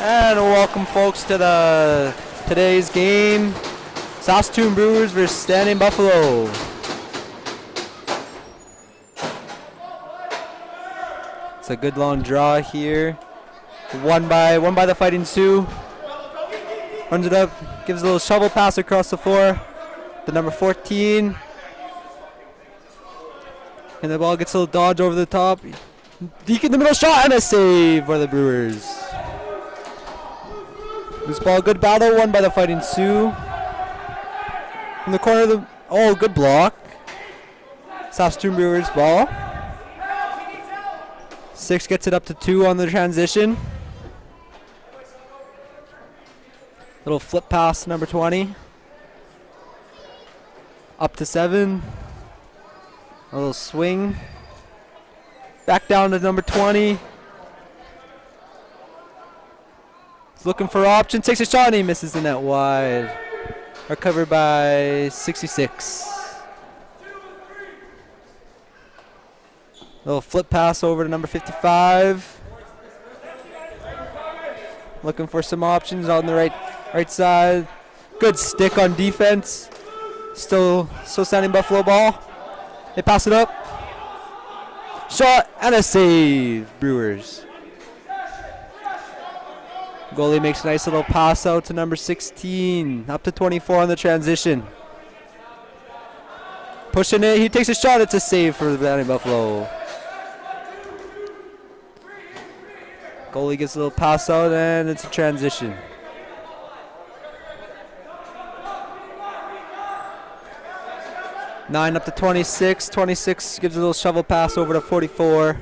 And welcome folks to today's game. Saskatoon Brewers versus Standing Buffalo. It's a good long draw here. Won by the Fighting Sioux. Runs it up, gives a little shovel pass across the floor. The number 14. And the ball gets a little dodge over the top. Deacon the middle shot and a save for the Brewers. This ball, good battle, won by the Fighting Sioux. In the corner of the, good block. Saskatoon Brewers ball. 6 gets it up to 2 on the transition. Little flip pass, number 20. Up to 7. A little swing. Back down to number 20. He's looking for option. Takes a shot and he misses the net wide. Recovered by 66. Little flip pass over to number 55. Looking for some options on the right side. Good stick on defense. Still standing Buffalo ball. They pass it up. Shot and a save, Brewers. Goalie makes a nice little pass out to number 16. Up to 24 on the transition. Pushing it, he takes a shot. It's a save for the Standing Buffalo. Goalie gets a little pass out and it's a transition. Nine up to 26. 26 gives a little shovel pass over to 44.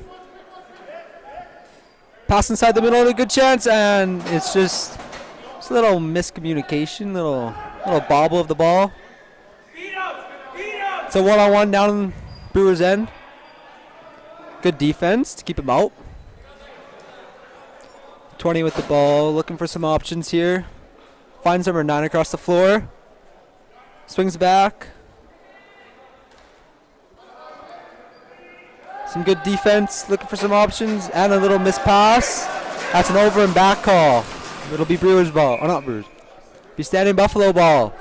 Pass inside the middle, a good chance, and it's just a little miscommunication, little bobble of the ball. It's a one-on-one down Brewers' end. Good defense to keep him out. 20 with the ball, looking for some options here. Finds number 9 across the floor. Swings back. Some good defense, looking for some options, and a little missed pass. That's an over and back call. It'll be Brewers ball, or not Brewers. Be Standing Buffalo ball.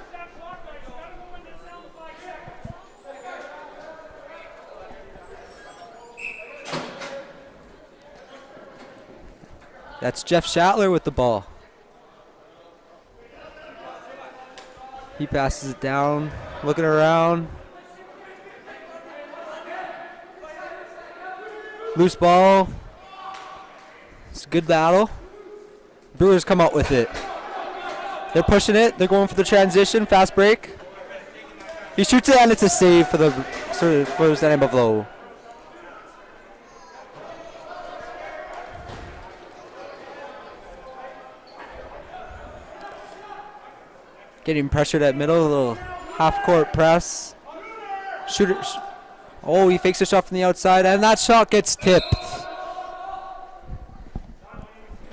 That's Jeff Shatler with the ball. He passes it down, looking around. Loose ball. It's a good battle. Brewers come out with it. They're pushing it. They're going for the transition. Fast break. He shoots it and it's a save for the Standing Buffalo. Getting pressured at middle. A little half-court press. Shooter. He fakes a shot from the outside, and that shot gets tipped.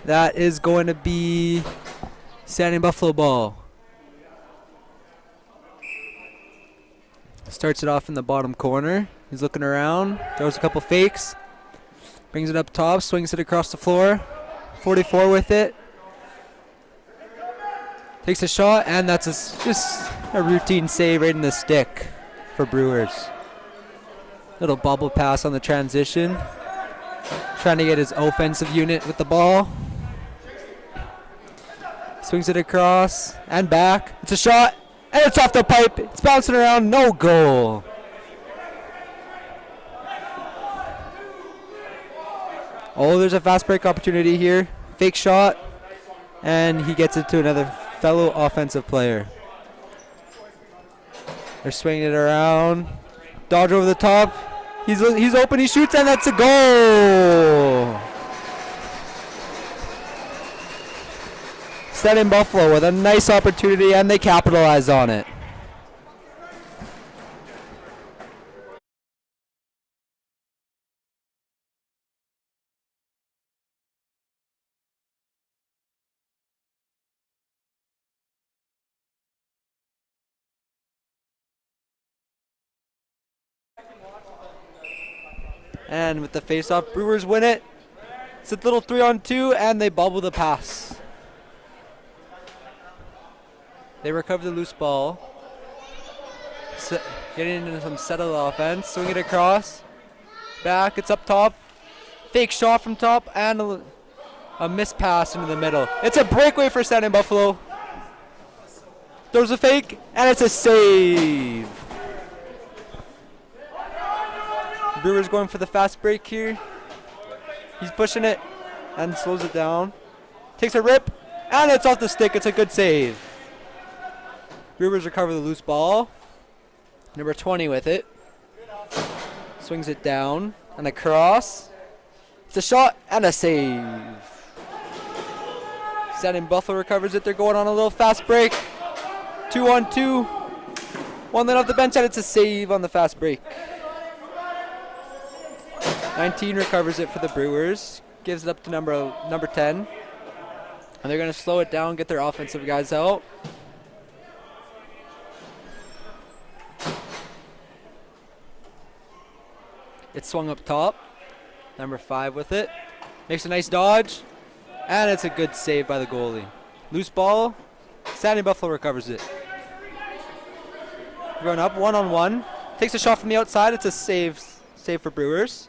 That is going to be Standing Buffalo ball. Starts it off in the bottom corner. He's looking around, throws a couple fakes, brings it up top, swings it across the floor. 44 with it. Takes a shot, and that's just a routine save right in the stick for Brewers. Little bubble pass on the transition. Trying to get his offensive unit with the ball. Swings it across and back. It's a shot and it's off the pipe. It's bouncing around. No goal. There's a fast break opportunity here. Fake shot. And he gets it to another fellow offensive player. They're swinging it around. Dodge over the top. He's open, he shoots, and that's a goal! Standing Buffalo with a nice opportunity, and they capitalize on it. And with the face-off, Brewers win it. It's a little 3-on-2, and they bubble the pass. They recover the loose ball. Getting into some settled offense. Swing it across. Back. It's up top. Fake shot from top. And a missed pass into the middle. It's a breakaway for Saskatchewan Buffalo. Throws a fake. And it's a save. Brewers going for the fast break here. He's pushing it. And slows it down. Takes a rip. And it's off the stick. It's a good save. Brewers recover the loose ball. Number 20 with it. Swings it down. And a cross. It's a shot and a save. Saskatchewan Buffalo recovers it. They're going on a little fast break. 2-on-2. One lit off the bench and it's a save on the fast break. 19 recovers it for the Brewers. Gives it up to number 10. And they're going to slow it down, get their offensive guys out. It's swung up top. Number 5 with it. Makes a nice dodge. And it's a good save by the goalie. Loose ball. Saskatchewan Buffalo recovers it. Going up 1-on-1. Takes a shot from the outside. It's a save for Brewers.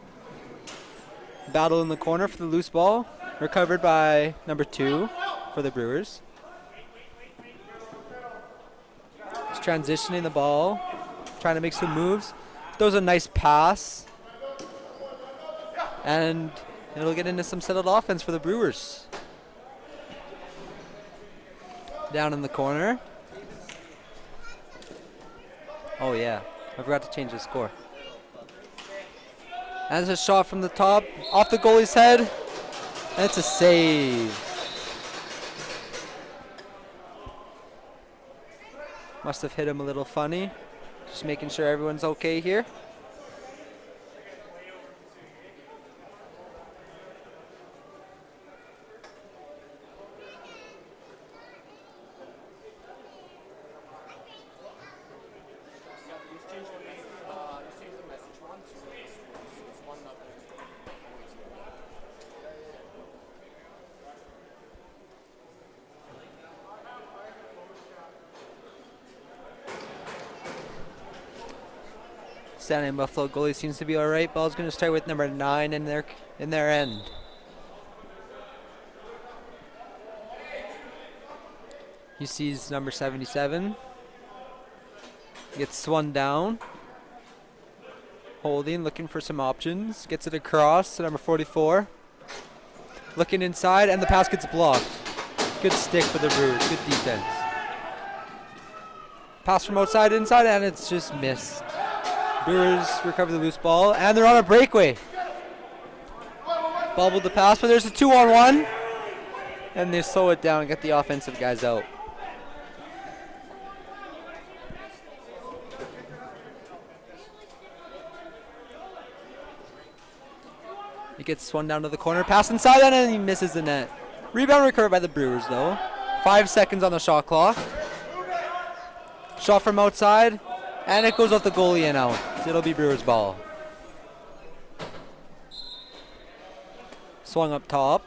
Battle in the corner for the loose ball. Recovered by number 2 for the Brewers. He's transitioning the ball. Trying to make some moves. Throws a nice pass. And it'll get into some settled offense for the Brewers. Down in the corner. Oh yeah, I forgot to change the score. And it's a shot from the top, off the goalie's head. And it's a save. Must have hit him a little funny. Just making sure everyone's okay here. Saskatchewan Buffalo goalie seems to be all right. Ball's going to start with number 9 in their end. He sees number 77. Gets swung down. Holding, looking for some options. Gets it across to number 44. Looking inside, and the pass gets blocked. Good stick for the Brewers. Good defense. Pass from outside inside, and it's just missed. Brewers recover the loose ball, and they're on a breakaway. Bobbled the pass, but there's a 2-on-1. And they slow it down and get the offensive guys out. He gets swung down to the corner, pass inside, and then he misses the net. Rebound recovered by the Brewers, though. 5 seconds on the shot clock. Shot from outside, and it goes off the goalie and out. It'll be Brewers ball. Swung up top.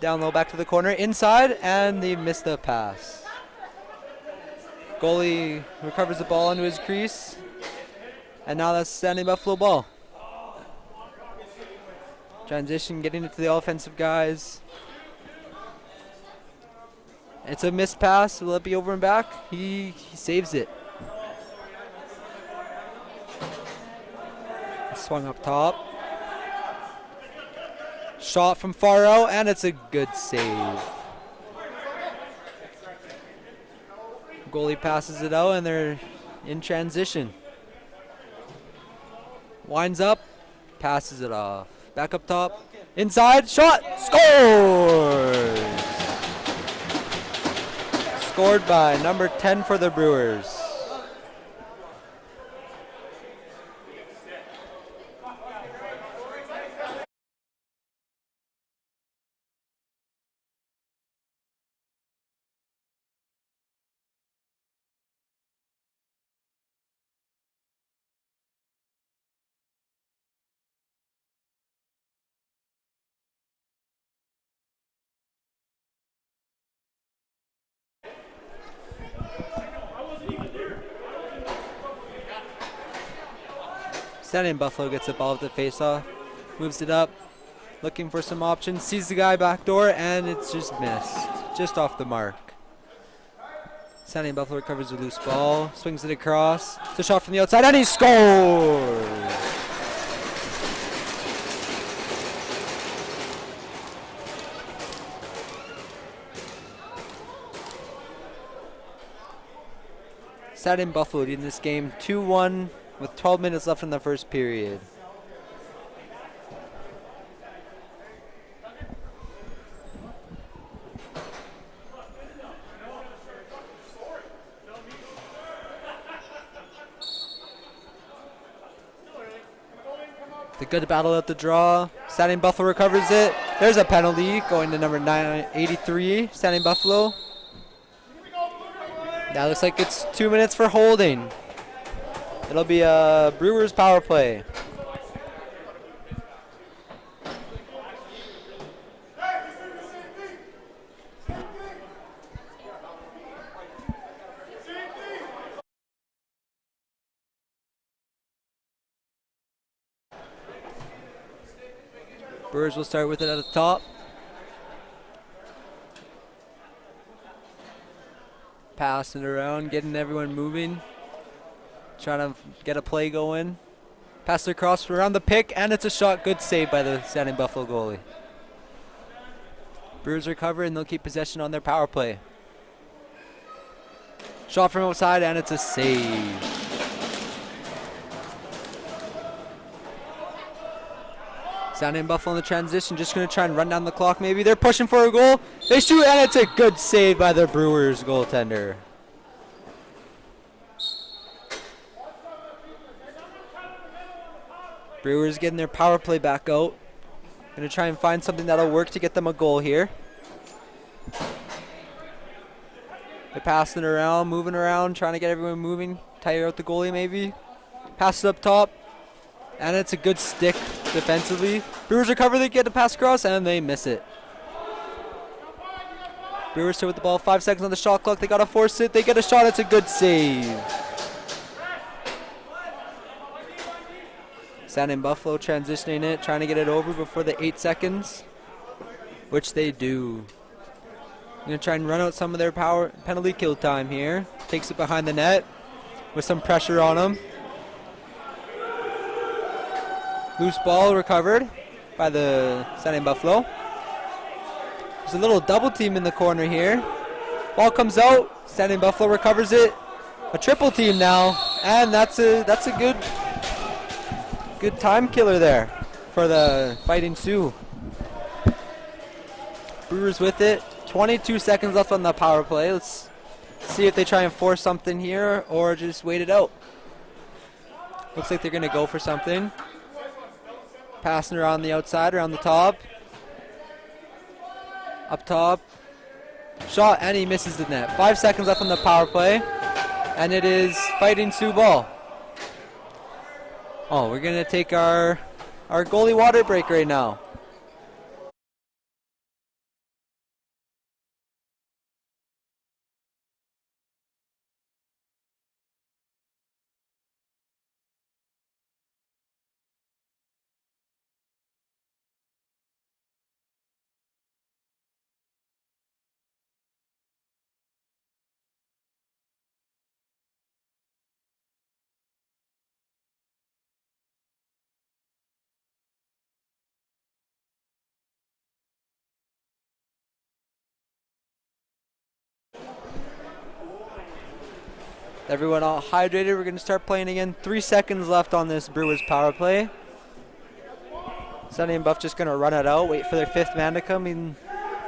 Down low, back to the corner, inside, and they missed the pass. Goalie recovers the ball into his crease, and now that's Saskatchewan Buffalo ball. Transition, getting it to the offensive guys. It's a missed pass. Will it be over and back? He saves it. Swung up top. Shot from far out, and it's a good save. Goalie passes it out, and they're in transition. Winds up, passes it off. Back up top, inside, shot, scores! Scored by number 10 for the Brewers. Standing Buffalo gets the ball at the face-off. Moves it up. Looking for some options. Sees the guy back door, and it's just missed. Just off the mark. Standing Buffalo recovers the loose ball. Swings it across. It's a shot from the outside, and he scores! Saskatoon Buffalo leading this game 2-1 with 12 minutes left in the first period. The good battle at the draw. Saskatoon Buffalo recovers it. There's a penalty going to number 983, Saskatoon Buffalo. That looks like it's 2 minutes for holding. It'll be a Brewers power play. Brewers will start with it at the top. Passing it around, getting everyone moving. Trying to get a play going. Pass it across around the pick, and it's a shot. Good save by the Saskatoon Buffalo goalie. Brewers recover, and they'll keep possession on their power play. Shot from outside, and it's a save. Saskatoon Buffalo in the transition, just going to try and run down the clock maybe. They're pushing for a goal. They shoot, and it's a good save by the Brewers goaltender. Brewers getting their power play back out. Going to try and find something that'll work to get them a goal here. They're passing it around, moving around, trying to get everyone moving. Tire out the goalie maybe. Pass it up top. And it's a good stick defensively. Brewers recover, they get the pass across, and they miss it. Brewers stay with the ball, 5 seconds on the shot clock. They got to force it. They get a shot. It's a good save. Saskatoon Buffalo transitioning it, trying to get it over before the 8 seconds, which they do. Going to try and run out some of their power penalty kill time here. Takes it behind the net with some pressure on them. Loose ball recovered by the Saskatoon Buffalo. There's a little double team in the corner here. Ball comes out. Saskatoon Buffalo recovers it. A triple team now, and that's a good time killer there for the Fighting Sioux. Brewers with it. 22 seconds left on the power play. Let's see if they try and force something here or just wait it out. Looks like they're going to go for something. Passing around the outside, around the top. Up top. Shot, and he misses the net. 5 seconds left on the power play. And it is Fighting Sioux ball. Oh, we're going to take our goalie water break right now. Everyone all hydrated. We're going to start playing again. 3 seconds left on this Brewers power play. Sunny and Buff just going to run it out, wait for their fifth man to come and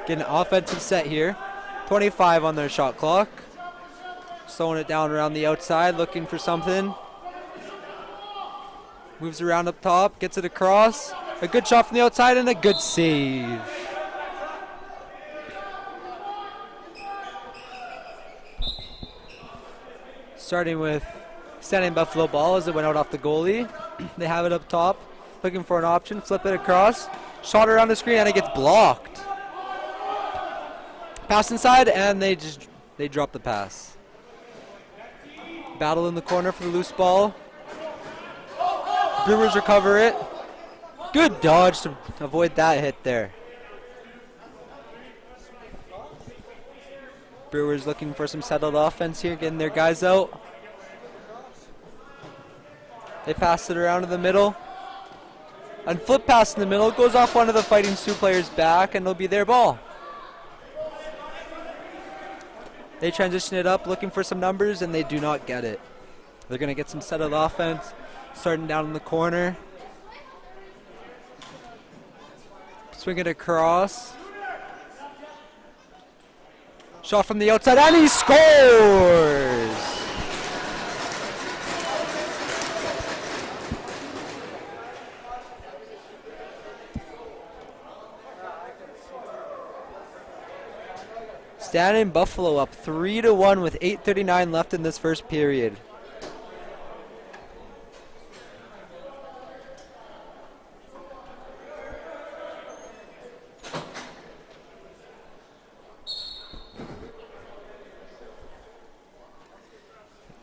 get an offensive set here. 25 on their shot clock. Slowing it down around the outside, looking for something. Moves around up top, gets it across. A good shot from the outside and a good save. Starting with Saskatoon Buffalo ball as it went out off the goalie. They have it up top, looking for an option, flip it across. Shot around the screen and it gets blocked. Pass inside and they drop the pass. Battle in the corner for the loose ball. Brewers recover it. Good dodge to avoid that hit there. Brewers looking for some settled offense here, getting their guys out. They pass it around to the middle. And flip pass in the middle, goes off one of the Fighting Sioux players' back, and it'll be their ball. They transition it up, looking for some numbers, and they do not get it. They're going to get some settled offense, starting down in the corner. Swing it across. Shot from the outside, and he scores! Standing Buffalo up 3-1 with 8:39 left in this first period.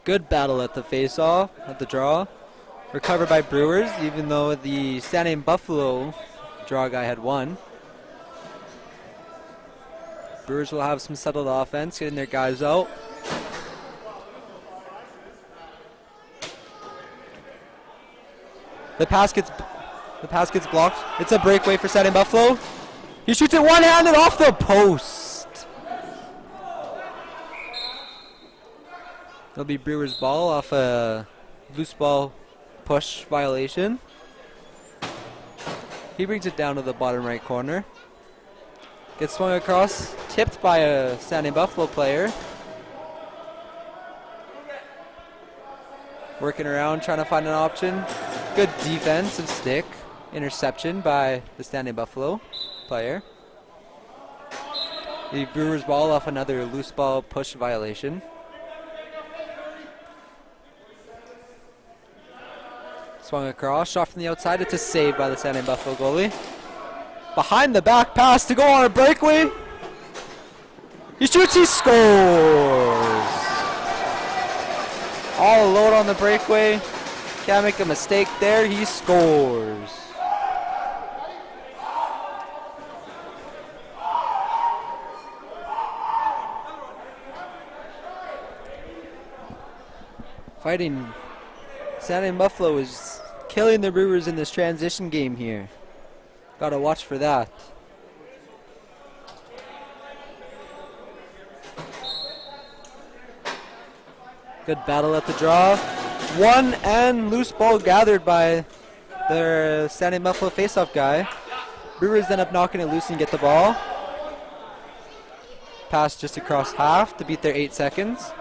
Good battle at the face-off, at the draw. Recovered by Brewers, even though the Standing Buffalo draw guy had won. Brewers will have some settled offense, getting their guys out. The pass gets blocked. It's a breakaway for Standing Buffalo. He shoots it one-handed off the post. It'll be Brewers' ball off a loose ball push violation. He brings it down to the bottom right corner. Gets swung across, tipped by a Standing Buffalo player. Working around, trying to find an option. Good defensive stick. Interception by the Standing Buffalo player. The Brewers' ball off another loose ball push violation. Swung across, shot from the outside. It's a save by the Standing Buffalo goalie. Behind the back pass to go on a breakaway. He shoots, he scores. All alone on the breakaway. Can't make a mistake there. He scores. Fighting Standing Buffalo is killing the Brewers in this transition game here. Gotta watch for that. Good battle at the draw. One and loose ball gathered by their Standing Buffalo faceoff guy. Brewers end up knocking it loose and get the ball. Pass just across half to beat their 8 seconds.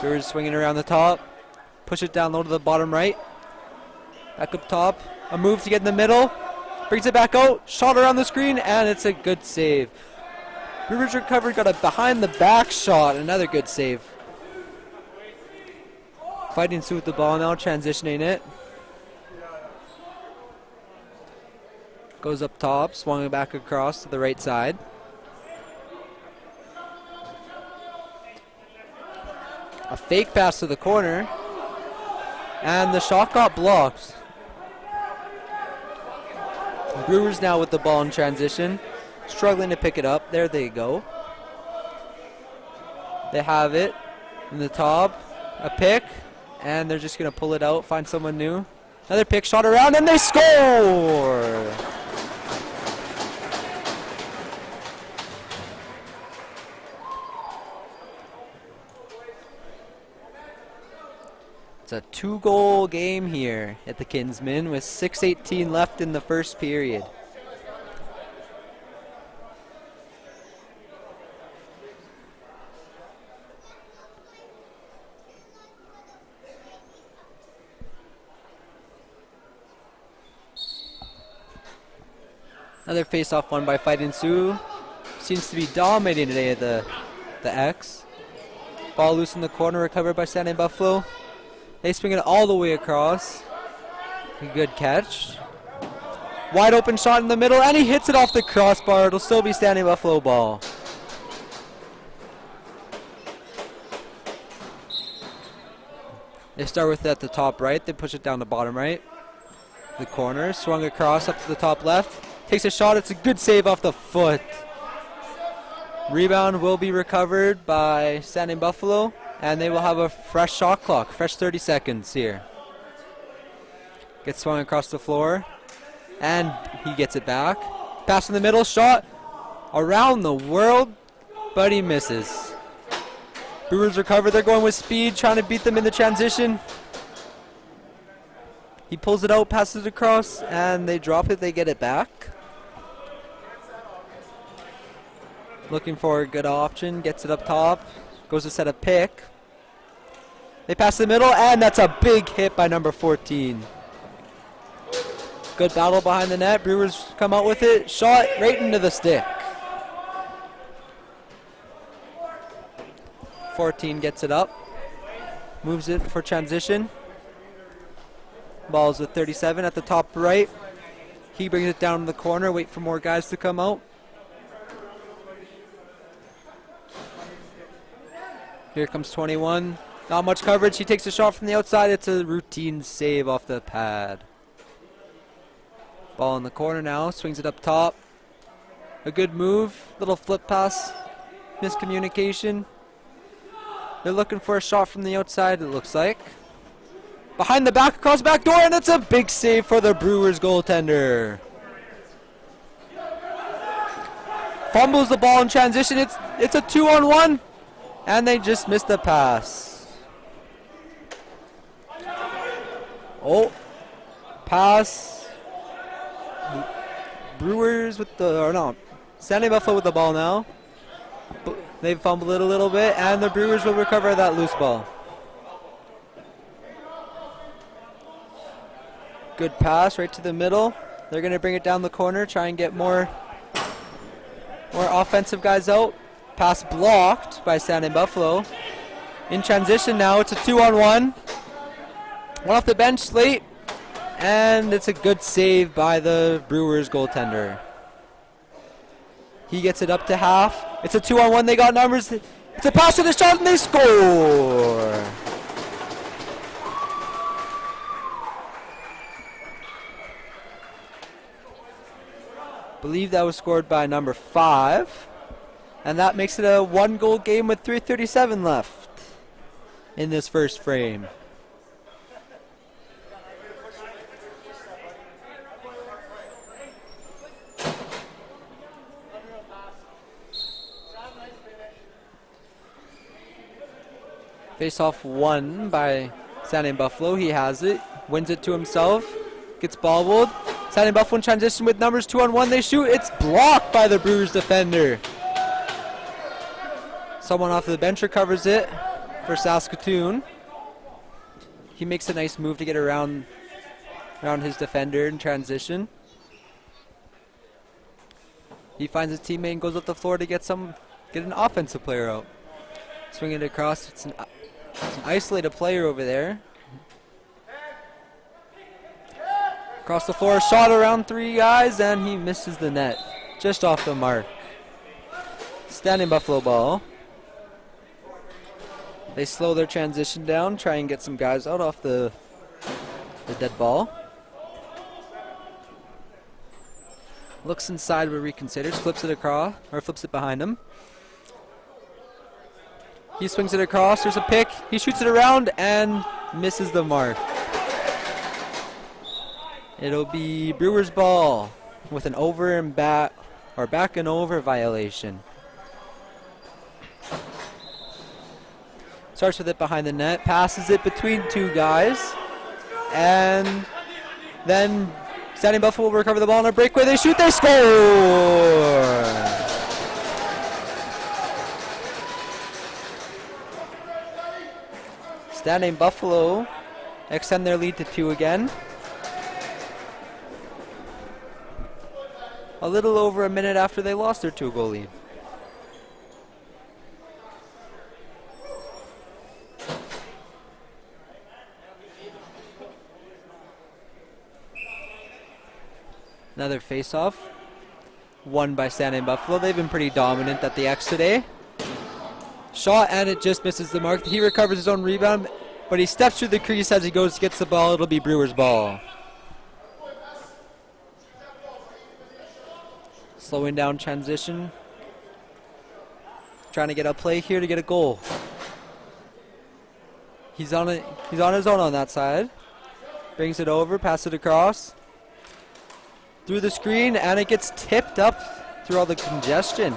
Brewers swinging around the top. Push it down low to the bottom right. Back up top. A move to get in the middle. Brings it back out. Shot around the screen, and it's a good save. Brewers recovered, got a behind the back shot. Another good save. Fighting Sioux with the ball now, transitioning it. Goes up top, swung it back across to the right side. A fake pass to the corner. And the shot got blocked. Brewers now with the ball in transition. Struggling to pick it up. There they go. They have it in the top. A pick. And they're just going to pull it out, find someone new. Another pick, shot around, and they score! It's a 2-goal game here at the Kinsmen with 6:18 left in the first period. Another face-off won by Fighting Sioux. Seems to be dominating today at the X. Ball loose in the corner, recovered by Standing Buffalo. They swing it all the way across. A good catch. Wide open shot in the middle, and he hits it off the crossbar. It'll still be Standing Buffalo ball. They start with it at the top right. They push it down the bottom right. The corner. Swung across up to the top left. Takes a shot. It's a good save off the foot. Rebound will be recovered by Standing Buffalo. And they will have a fresh shot clock. Fresh 30 seconds here. Gets swung across the floor. And he gets it back. Pass in the middle. Shot around the world. But he misses. Brewers recover. They're going with speed. Trying to beat them in the transition. He pulls it out. Passes it across. And they drop it. They get it back. Looking for a good option. Gets it up top. Goes to set a pick. They pass the middle. And that's a big hit by number 14. Good battle behind the net. Brewers come out with it. Shot right into the stick. 14 gets it up. Moves it for transition. Ball's with 37 at the top right. He brings it down to the corner. Wait for more guys to come out. Here comes 21. Not much coverage. He takes a shot from the outside. It's a routine save off the pad. Ball in the corner now. Swings it up top. A good move. Little flip pass. Miscommunication. They're looking for a shot from the outside, it looks like. Behind the back, across the back door, and it's a big save for the Brewers goaltender. Fumbles the ball in transition. It's a 2-on-1. And they just missed the pass. Oh. Pass. Brewers with the, or no, Standing Buffalo with the ball now. They fumbled it a little bit, and the Brewers will recover that loose ball. Good pass right to the middle. They're going to bring it down the corner, try and get more offensive guys out. Pass blocked by Standing Buffalo. In transition now, it's a 2-on-1. One off the bench late, and it's a good save by the Brewers goaltender. He gets it up to half. It's a 2-on-1. They got numbers. It's a pass to the shot, and they score. Believe that was scored by number 5. And that makes it a 1-goal game with 3:37 left in this first frame. Face-off won by Standing Buffalo. He has it. Wins it to himself. Gets bobbled. Standing Buffalo in transition with numbers 2-on-1. They shoot. It's blocked by the Brewers defender. Someone off the bench recovers it for Saskatoon. He makes a nice move to get around his defender in transition. He finds his teammate and goes up the floor to get an offensive player out. Swinging it across. It's an isolated player over there. Across the floor, shot around 3 guys, and he misses the net. Just off the mark. Standing Buffalo ball. They slow their transition down, try and get some guys out off the dead ball. Looks inside but reconsiders, flips it across, or flips it behind him. He swings it across, there's a pick, he shoots it around and misses the mark. It'll be Brewers ball with an over and back, or back and over violation. Starts with it behind the net, passes it between 2 guys, and then Standing Buffalo will recover the ball on a breakaway. They shoot, they score! Standing Buffalo extend their lead to 2 again. A little over a minute after they lost their 2-goal lead. Another face-off, won by Standing Buffalo. They've been pretty dominant at the X today. Shot, and it just misses the mark. He recovers his own rebound, But he steps through the crease as he goes, gets the ball. It'll be Brewers ball. Slowing down transition. Trying to get a play here to get a goal. He's on his own on that side. Brings it over, pass it across. Through the screen, and it gets tipped up through all the congestion.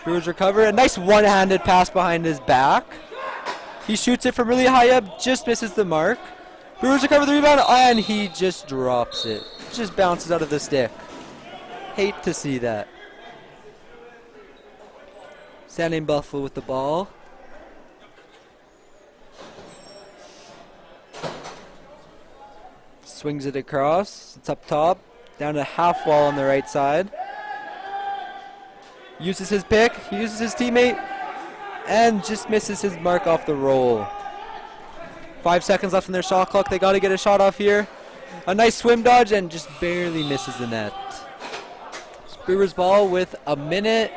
Brewers recover. A nice one-handed pass behind his back. He shoots it from really high up, just misses the mark. Brewers recover the rebound, and he just drops it. Just bounces out of the stick. Hate to see that. Standing Buffalo with the ball. Swings it across. It's up top. Down to half wall on the right side. Uses his pick. He uses his teammate. And just misses his mark off the roll. 5 seconds left in their shot clock. They got to get a shot off here. A nice swim dodge and just barely misses the net. It's Brewers ball with a minute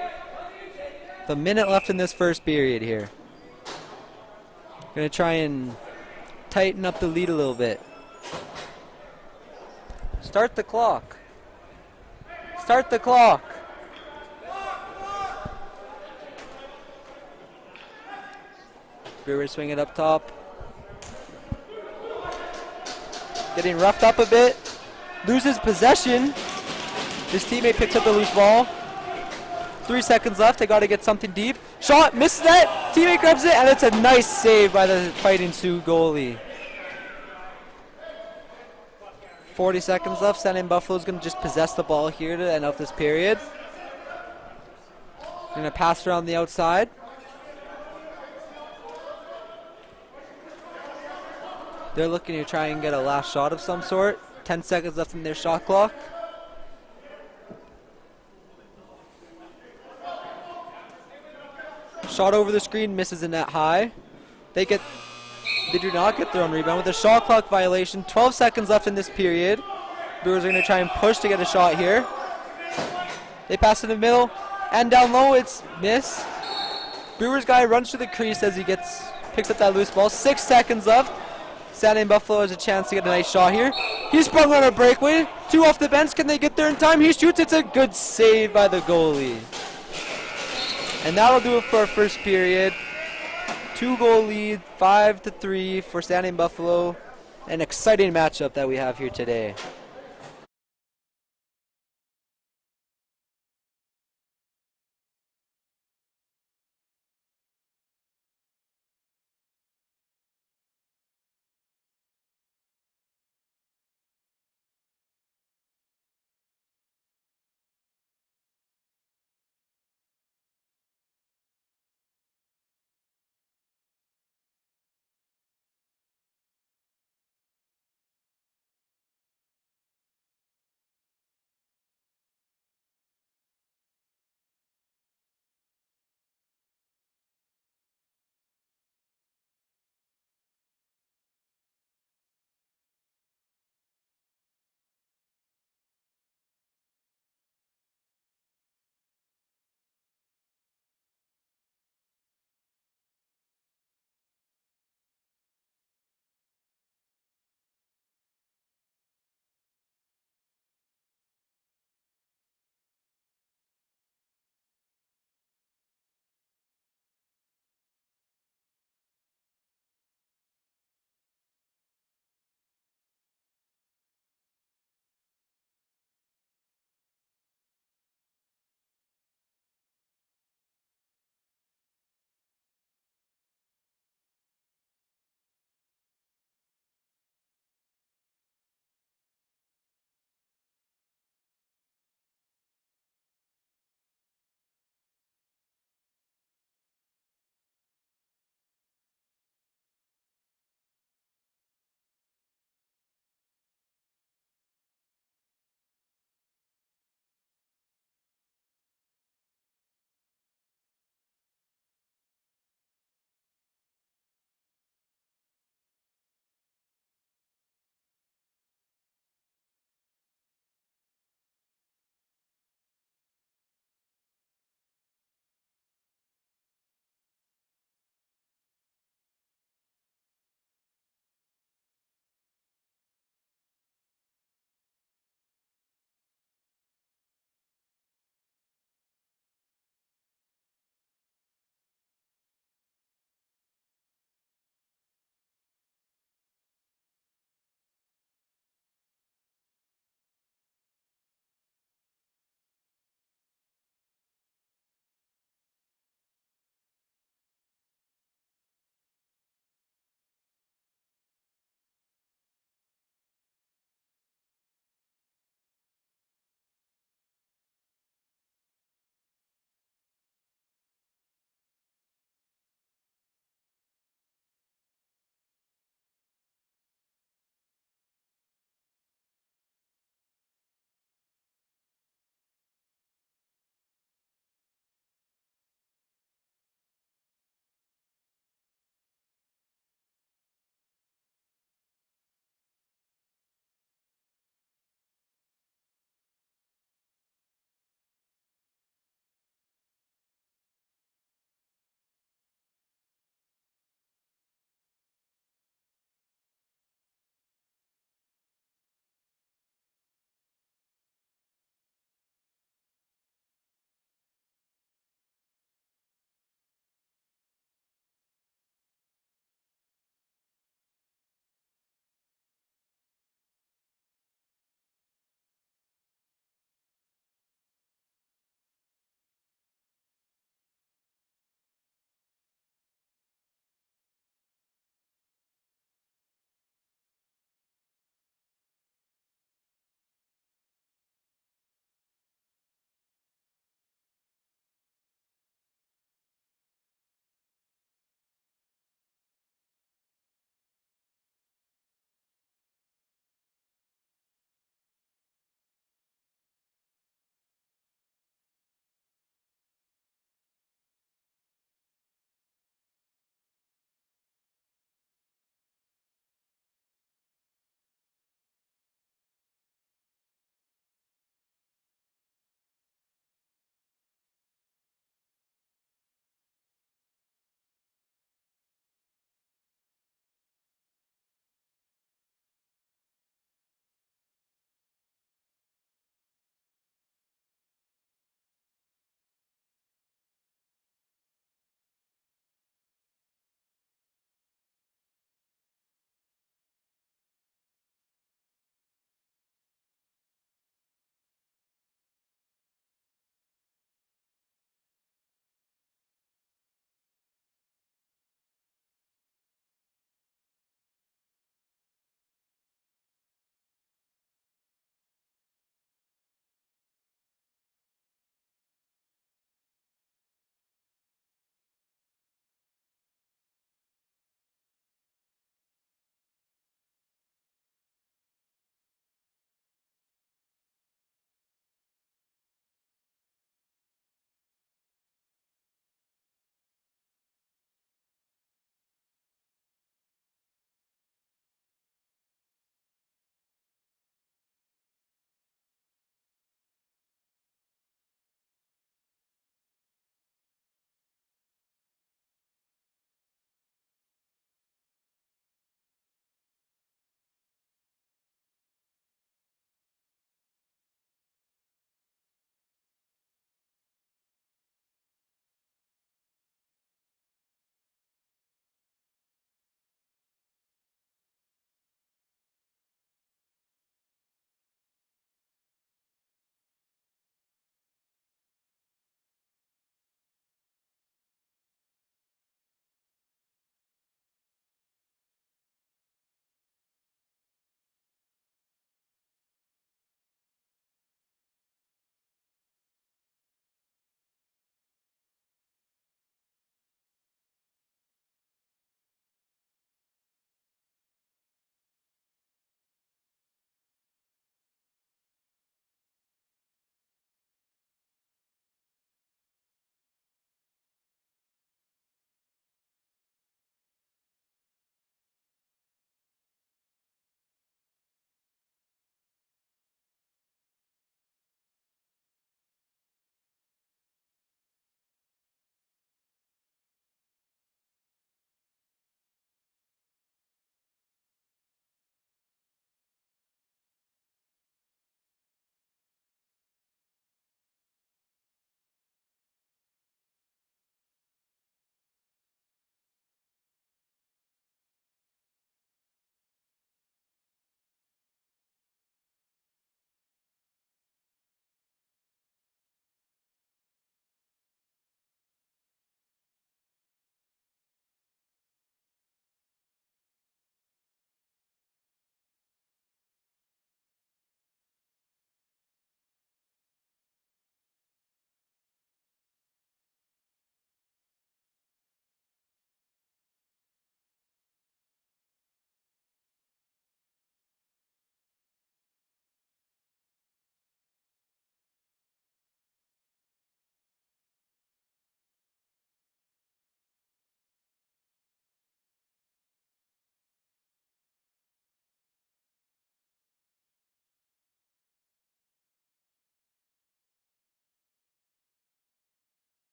left in this first period here. Gonna try and tighten up the lead a little bit. Start the clock. Start the clock. Brewers swing it up top. Getting roughed up a bit. Loses possession. His teammate picks up the loose ball. 3 seconds left. They got to get something deep. Shot. Misses that. Teammate grabs it. And it's a nice save by the Fighting Sioux goalie. 40 seconds left. Standing Buffalo's going to just possess the ball here to end off this period. Going to pass around the outside. They're looking to try and get a last shot of some sort. 10 seconds left in their shot clock. Shot over the screen, misses the net high. They do not get their own rebound with a shot clock violation. 12 seconds left in this period. Brewers are going to try and push to get a shot here. They pass in the middle and down low. It's missed. Brewers guy runs to the crease as he picks up that loose ball. 6 seconds left. Standing Buffalo has a chance to get a nice shot here. He sprung on a breakaway. 2 off the bench. Can they get there in time? He shoots. It's a good save by the goalie. And that'll do it for our first period. 2-goal lead, 5-3 for Standing Buffalo. An exciting matchup that we have here today.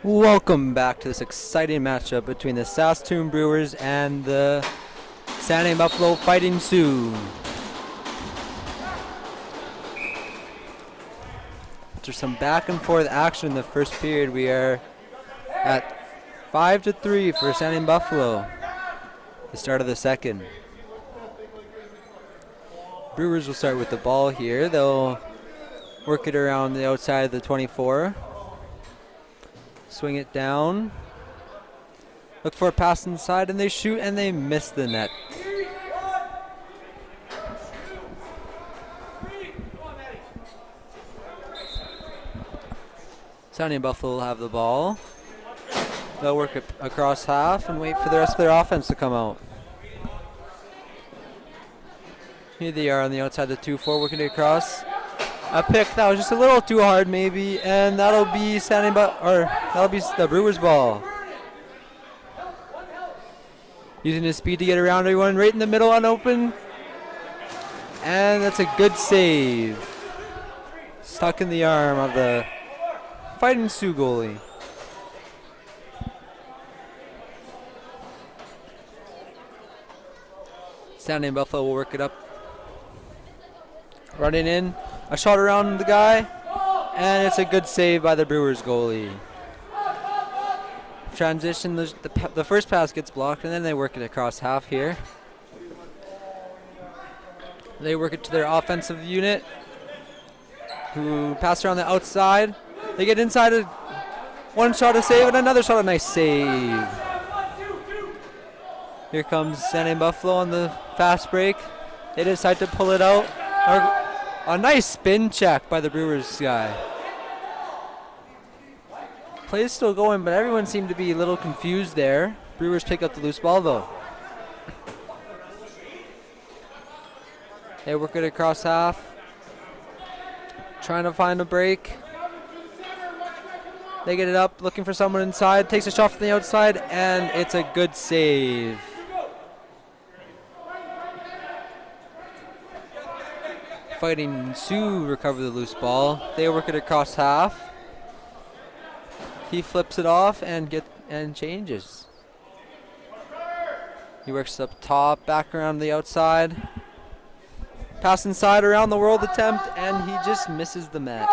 Welcome back to this exciting matchup between the Saskatoon Brewers and the San Jose Buffalo Fighting Sioux. After some back and forth action in the first period, we are at 5-3 for San Jose Buffalo. The start of the second. Brewers will start with the ball here. They'll work it around the outside of the 24. Swing it down. Look for a pass inside, and they shoot, and they miss the net. San Jose Buffalo will have the ball. They'll work it across half and wait for the rest of their offense to come out. Here they are on the outside of the 2-4, working it across. A pick that was just a little too hard, maybe, and that'll be that'll be the Brewers' ball. Using his speed to get around everyone, right in the middle, unopened, and that's a good save. Stuck in the arm of the Fighting Sioux goalie. San Jose Buffalo will work it up. Running in, a shot around the guy, and it's a good save by the Brewers goalie. Transition, the first pass gets blocked, and then they work it across half here. They work it to their offensive unit, who pass around the outside. They get inside, one shot a save, and another shot a nice save. Here comes San Jose Buffalo on the fast break. They decide to pull it out. A nice spin check by the Brewers guy. Play is still going, but everyone seemed to be a little confused there. Brewers pick up the loose ball though. They work it across half. Trying to find a break. They get it up, looking for someone inside. Takes a shot from the outside, and it's a good save. Fighting Sioux recover the loose ball. They work it across half. He flips it off and changes. He works up top, back around the outside. Pass inside around the world attempt, and he just misses the net.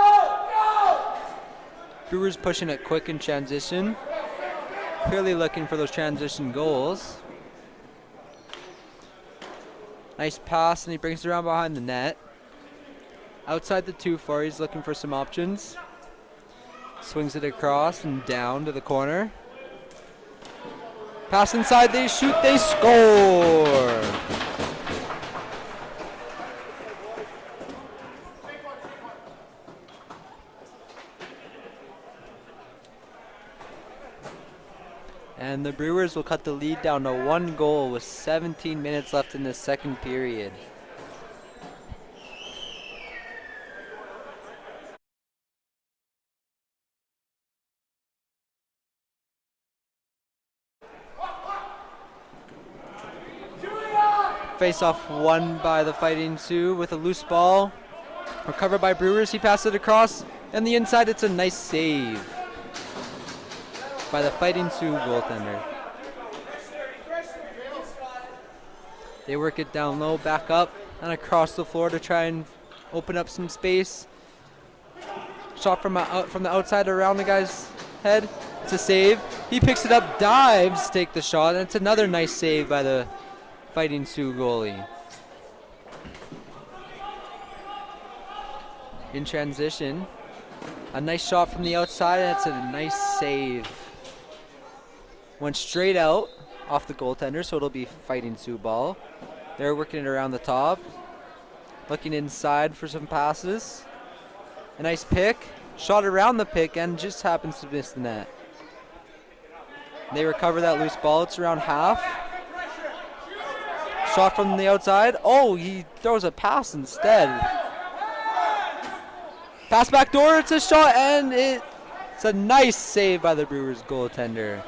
Brewers pushing it quick in transition. Clearly looking for those transition goals. Nice pass, and he brings it around behind the net. Outside the 2-4, he's looking for some options. Swings it across and down to the corner. Pass inside, they shoot, they score! And the Brewers will cut the lead down to 1 goal with 17 minutes left in the second period. Face-off won by the Fighting Sioux with a loose ball. Recovered by Brewers. He passes it across. And the inside, it's a nice save by the Fighting Sioux goaltender. They work it down low, back up, and across the floor to try and open up some space. Shot from the outside around the guy's head. It's a save. He picks it up, dives, take the shot, and it's another nice save by the Fighting Sioux goalie. In transition, a nice shot from the outside, and it's a nice save. Went straight out off the goaltender, so it'll be Fighting Sioux ball. They're working it around the top, looking inside for some passes. A nice pick, shot around the pick, and just happens to miss the net. They recover that loose ball. It's around half. Shot from the outside. Oh, he throws a pass instead. Pass back door, it's a shot, and it's a nice save by the Brewers goaltender.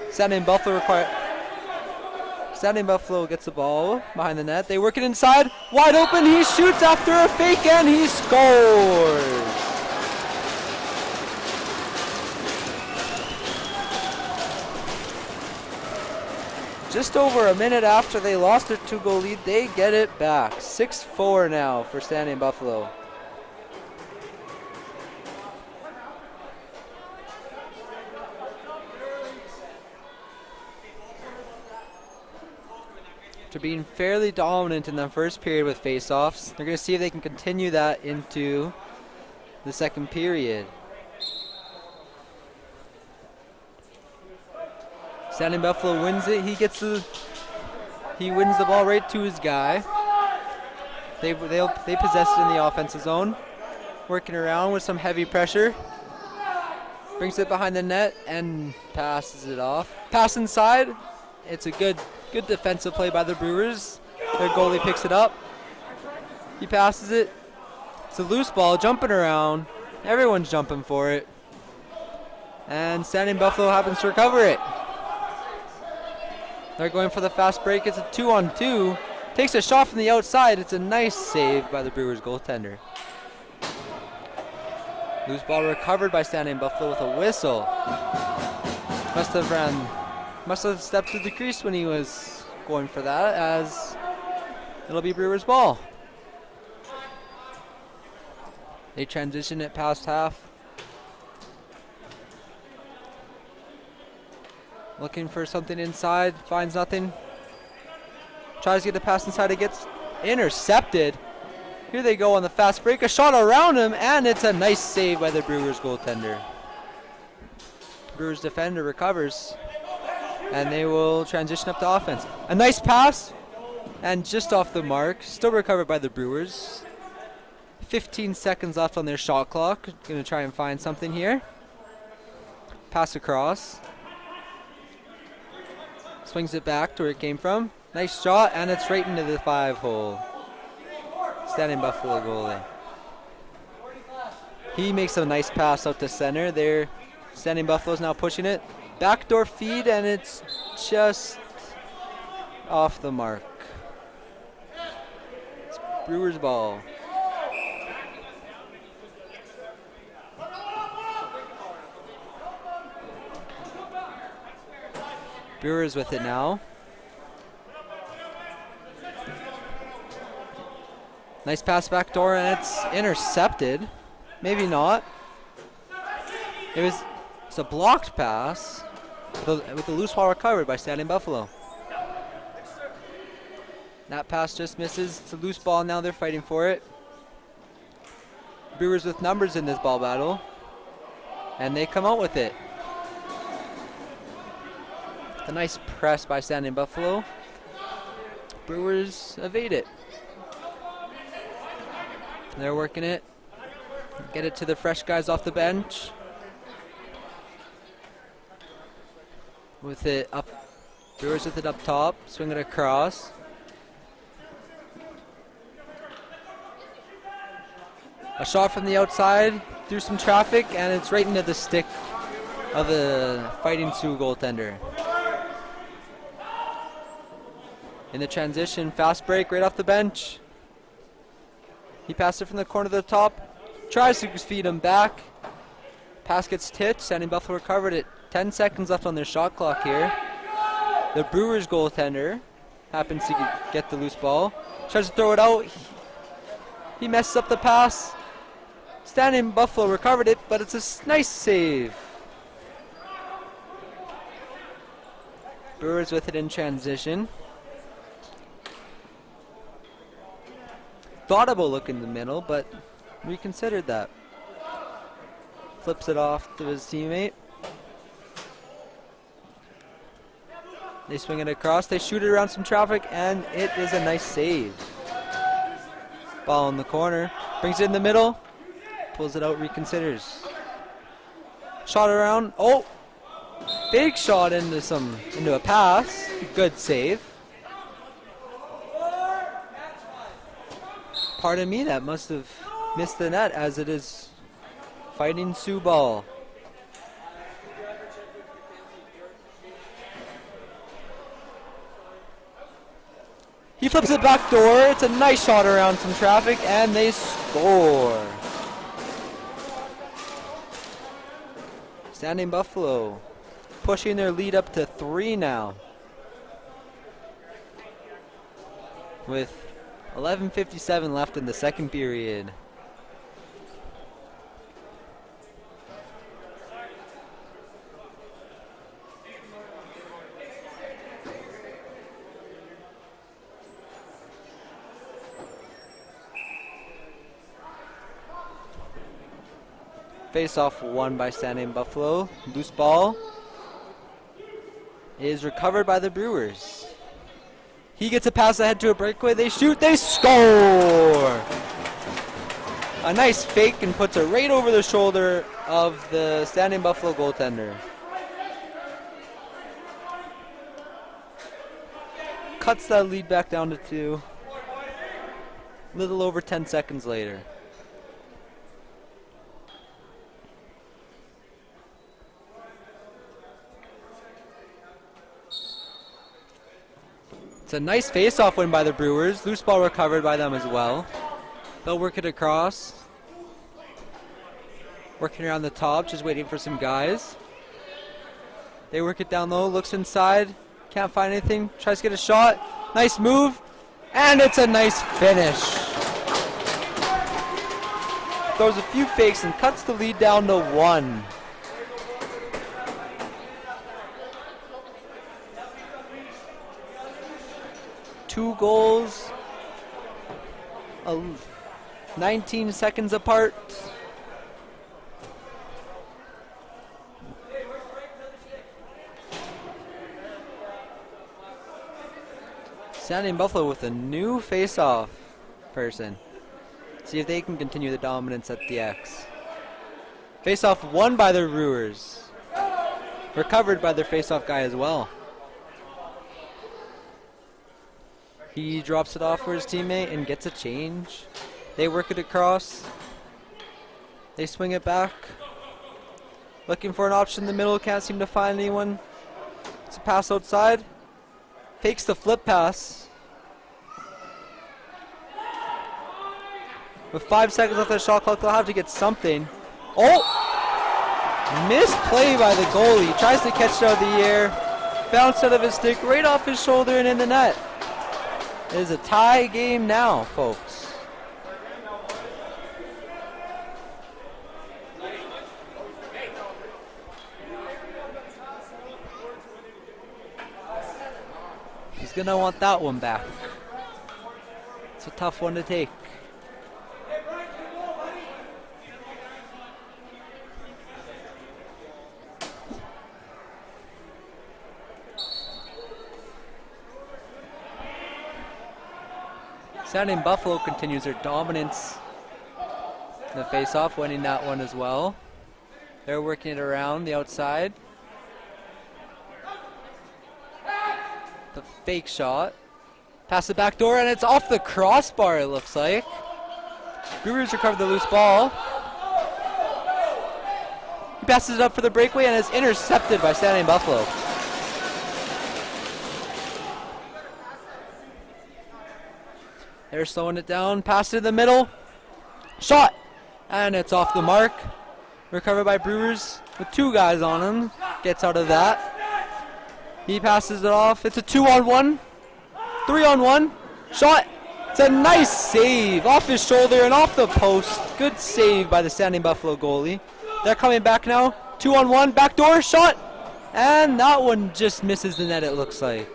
San Jose Buffalo gets the ball behind the net. They work it inside. Wide open, he shoots after a fake, and he scores. just over a minute after they lost their 2-goal lead, they get it back. 6-4 now for Standing Buffalo. After being fairly dominant in the first period with faceoffs, they're going to see if they can continue that into the second period. Standing Buffalo wins it. He wins the ball right to his guy. They possess it in the offensive zone, working around with some heavy pressure. Brings it behind the net and passes it off. Pass inside. It's a good defensive play by the Brewers. Their goalie picks it up. He passes it. It's a loose ball, jumping around. Everyone's jumping for it. And Standing Buffalo happens to recover it. They're going for the fast break. It's a 2-on-2. Takes a shot from the outside. It's a nice save by the Brewers goaltender. Loose ball recovered by Standing Buffalo with a whistle. Must have stepped to the crease when he was going for that, as it'll be Brewers ball. They transition it past half. Looking for something inside, finds nothing. Tries to get the pass inside, it gets intercepted. Here they go on the fast break, a shot around him, and it's a nice save by the Brewers goaltender. Brewers defender recovers, and they will transition up to offense. A nice pass, and just off the mark, still recovered by the Brewers. 15 seconds left on their shot clock. Gonna try and find something here. Pass across. Swings it back to where it came from. Nice shot, and it's right into the 5-hole. Standing Buffalo goalie. He makes a nice pass out to center. There, Standing Buffalo's now pushing it. Backdoor feed, and it's just off the mark. It's Brewers ball. Brewers with it now. Nice pass back door, and it's intercepted. Maybe not. It's a blocked pass with the loose ball recovered by Standing Buffalo. That pass just misses. It's a loose ball. Now they're fighting for it. Brewers with numbers in this ball battle, and they come out with it. A nice press by Standing Buffalo. Brewers evade it. They're working it. Get it to the fresh guys off the bench. With it up. Brewers with it up top. Swing it across. A shot from the outside through some traffic, and it's right into the stick of the Fighting Sioux goaltender. In the transition, fast break right off the bench. He passed it from the corner to the top. Tries to feed him back. Pass gets tipped. Standing Buffalo recovered it. 10 seconds left on their shot clock here. The Brewers goaltender happens to get the loose ball. Tries to throw it out. He messes up the pass. Standing Buffalo recovered it, but it's a nice save. Brewers with it in transition. Thought about looking in the middle, but reconsidered that. Flips it off to his teammate. They swing it across. They shoot it around some traffic, and it is a nice save. Ball in the corner. Brings it in the middle. Pulls it out, reconsiders. Shot around. Oh! Fake shot into a pass. Good save. Pardon me, that must have missed the net, as it is Fighting Sioux ball. He flips it back door. It's a nice shot around some traffic, and they score. Standing Buffalo pushing their lead up to 3 now. with 11:57 left in the second period. Face-off won by Saskatoon Buffalo. Loose ball is recovered by the Brewers. He gets a pass ahead to a breakaway. They shoot. They score! A nice fake and puts it right over the shoulder of the Saskatoon Buffalo goaltender. Cuts that lead back down to 2. Little over 10 seconds later. It's a nice face-off win by the Brewers. Loose ball recovered by them as well. They'll work it across. Working around the top, just waiting for some guys. They work it down low, looks inside. Can't find anything. Tries to get a shot. Nice move. And it's a nice finish. Throws a few fakes and cuts the lead down to 1. Two goals, 19 seconds apart. Saskatoon Buffalo with a new face-off person. See if they can continue the dominance at the X. Face-off won by the Brewers. Recovered by their face-off guy as well. He drops it off for his teammate and gets a change. They work it across. They swing it back. Looking for an option in the middle, can't seem to find anyone. It's a pass outside. Fakes the flip pass. With 5 seconds left of the shot clock, they'll have to get something. Oh! Misplay by the goalie. Tries to catch it out of the air. Bounced out of his stick, right off his shoulder and in the net. It is a tie game now, folks. He's going to want that one back. It's a tough one to take. Saskatoon Buffalo continues their dominance in the face-off, winning that one as well. They're working it around the outside. The fake shot. Pass the back door, and it's off the crossbar, it looks like. Brewers recover the loose ball. He passes it up for the breakaway, and is intercepted by Saskatoon Buffalo. They're slowing it down. Pass it in the middle. Shot! And it's off the mark. Recovered by Brewers with 2 guys on him. Gets out of that. He passes it off. It's a 2-on-1. 3-on-1. Shot! It's a nice save. Off his shoulder and off the post. Good save by the Saskatoon Buffalo goalie. They're coming back now. 2-on-1. Backdoor. Shot! And that one just misses the net, it looks like.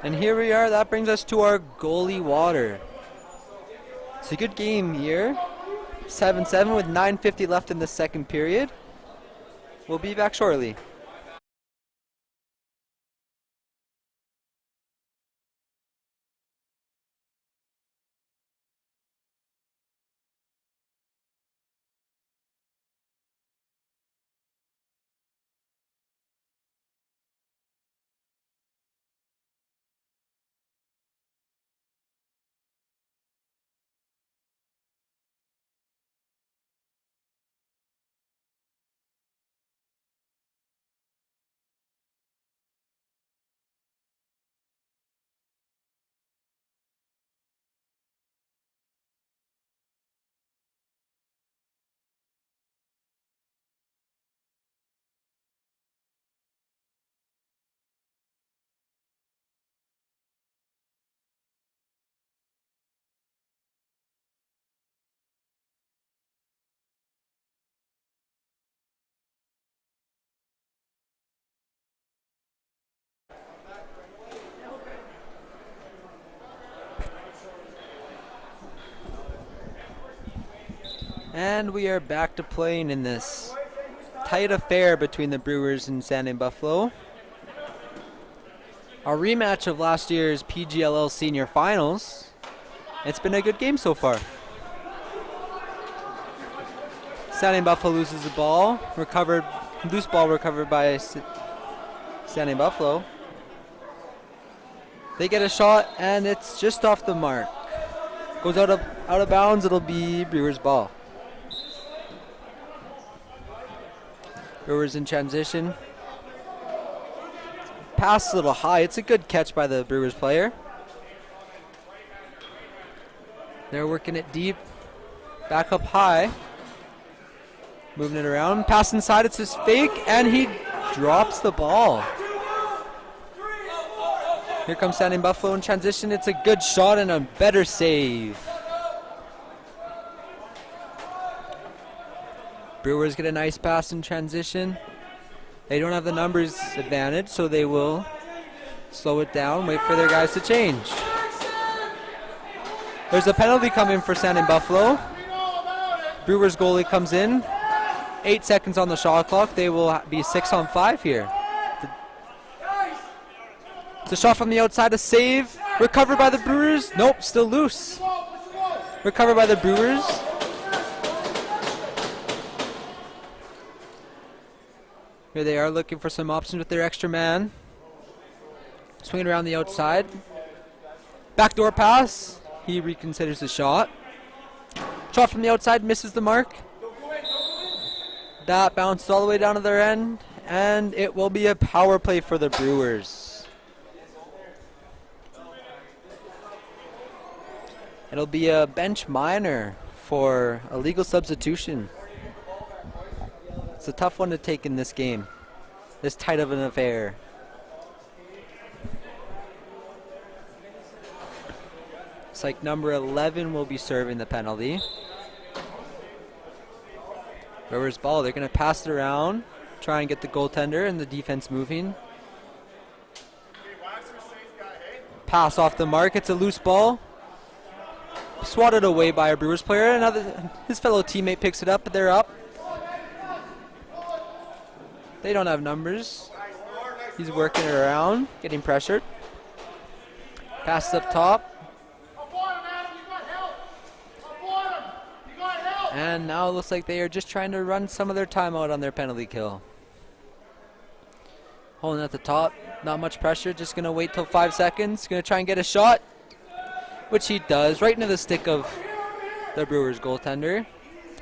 And here we are. That brings us to our goalie water. It's a good game here. 7-7 with 9:50 left in the second period. We'll be back shortly. And we are back to playing in this tight affair between the Brewers and Standing Buffalo. Our rematch of last year's PGLL Senior Finals. It's been a good game so far. Standing Buffalo loses the ball. Loose ball recovered by Standing Buffalo. They get a shot and it's just off the mark. Goes out of bounds. It'll be Brewers ball. Brewers in transition. Pass a little high. It's a good catch by the Brewers player. They're working it deep. Back up high. Moving it around. Pass inside. It's his fake. And he drops the ball. Here comes Standing Buffalo in transition. It's a good shot and a better save. Brewers get a nice pass in transition. They don't have the numbers advantage, so they will slow it down, wait for their guys to change. There's a penalty coming for Standing Buffalo. Brewers goalie comes in. 8 seconds on the shot clock. They will be 6-on-5 here. It's a shot from the outside, a save. Recovered by the Brewers. Nope, still loose. Recovered by the Brewers. Here they are looking for some options with their extra man. Swinging around the outside. Backdoor pass. He reconsiders the shot. Shot from the outside, misses the mark. That bounced all the way down to their end. And it will be a power play for the Brewers. It'll be a bench minor for a legal substitution. It's a tough one to take in this game. This tight of an affair. It's like number 11 will be serving the penalty. Brewers ball. They're going to pass it around. Try and get the goaltender and the defense moving. Pass off the mark. It's a loose ball. Swatted away by a Brewers player. His fellow teammate picks it up, but they're up. They don't have numbers. He's working it around, getting pressured. Pass up top. And now it looks like they are just trying to run some of their time out on their penalty kill. Holding at the top, not much pressure, just going to wait till 5 seconds. Going to try and get a shot, which he does, right into the stick of the Brewers goaltender.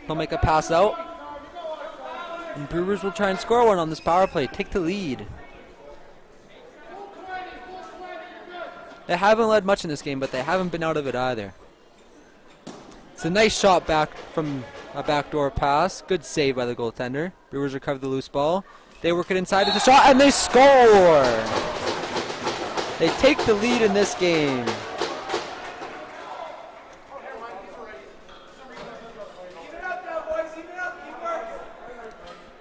He'll make a pass out. And Brewers will try and score one on this power play, take the lead. They haven't led much in this game, but they haven't been out of it either. It's a nice shot back from a backdoor pass. Good save by the goaltender. Brewers recover the loose ball. They work it inside. It's a shot, and they score! They take the lead in this game.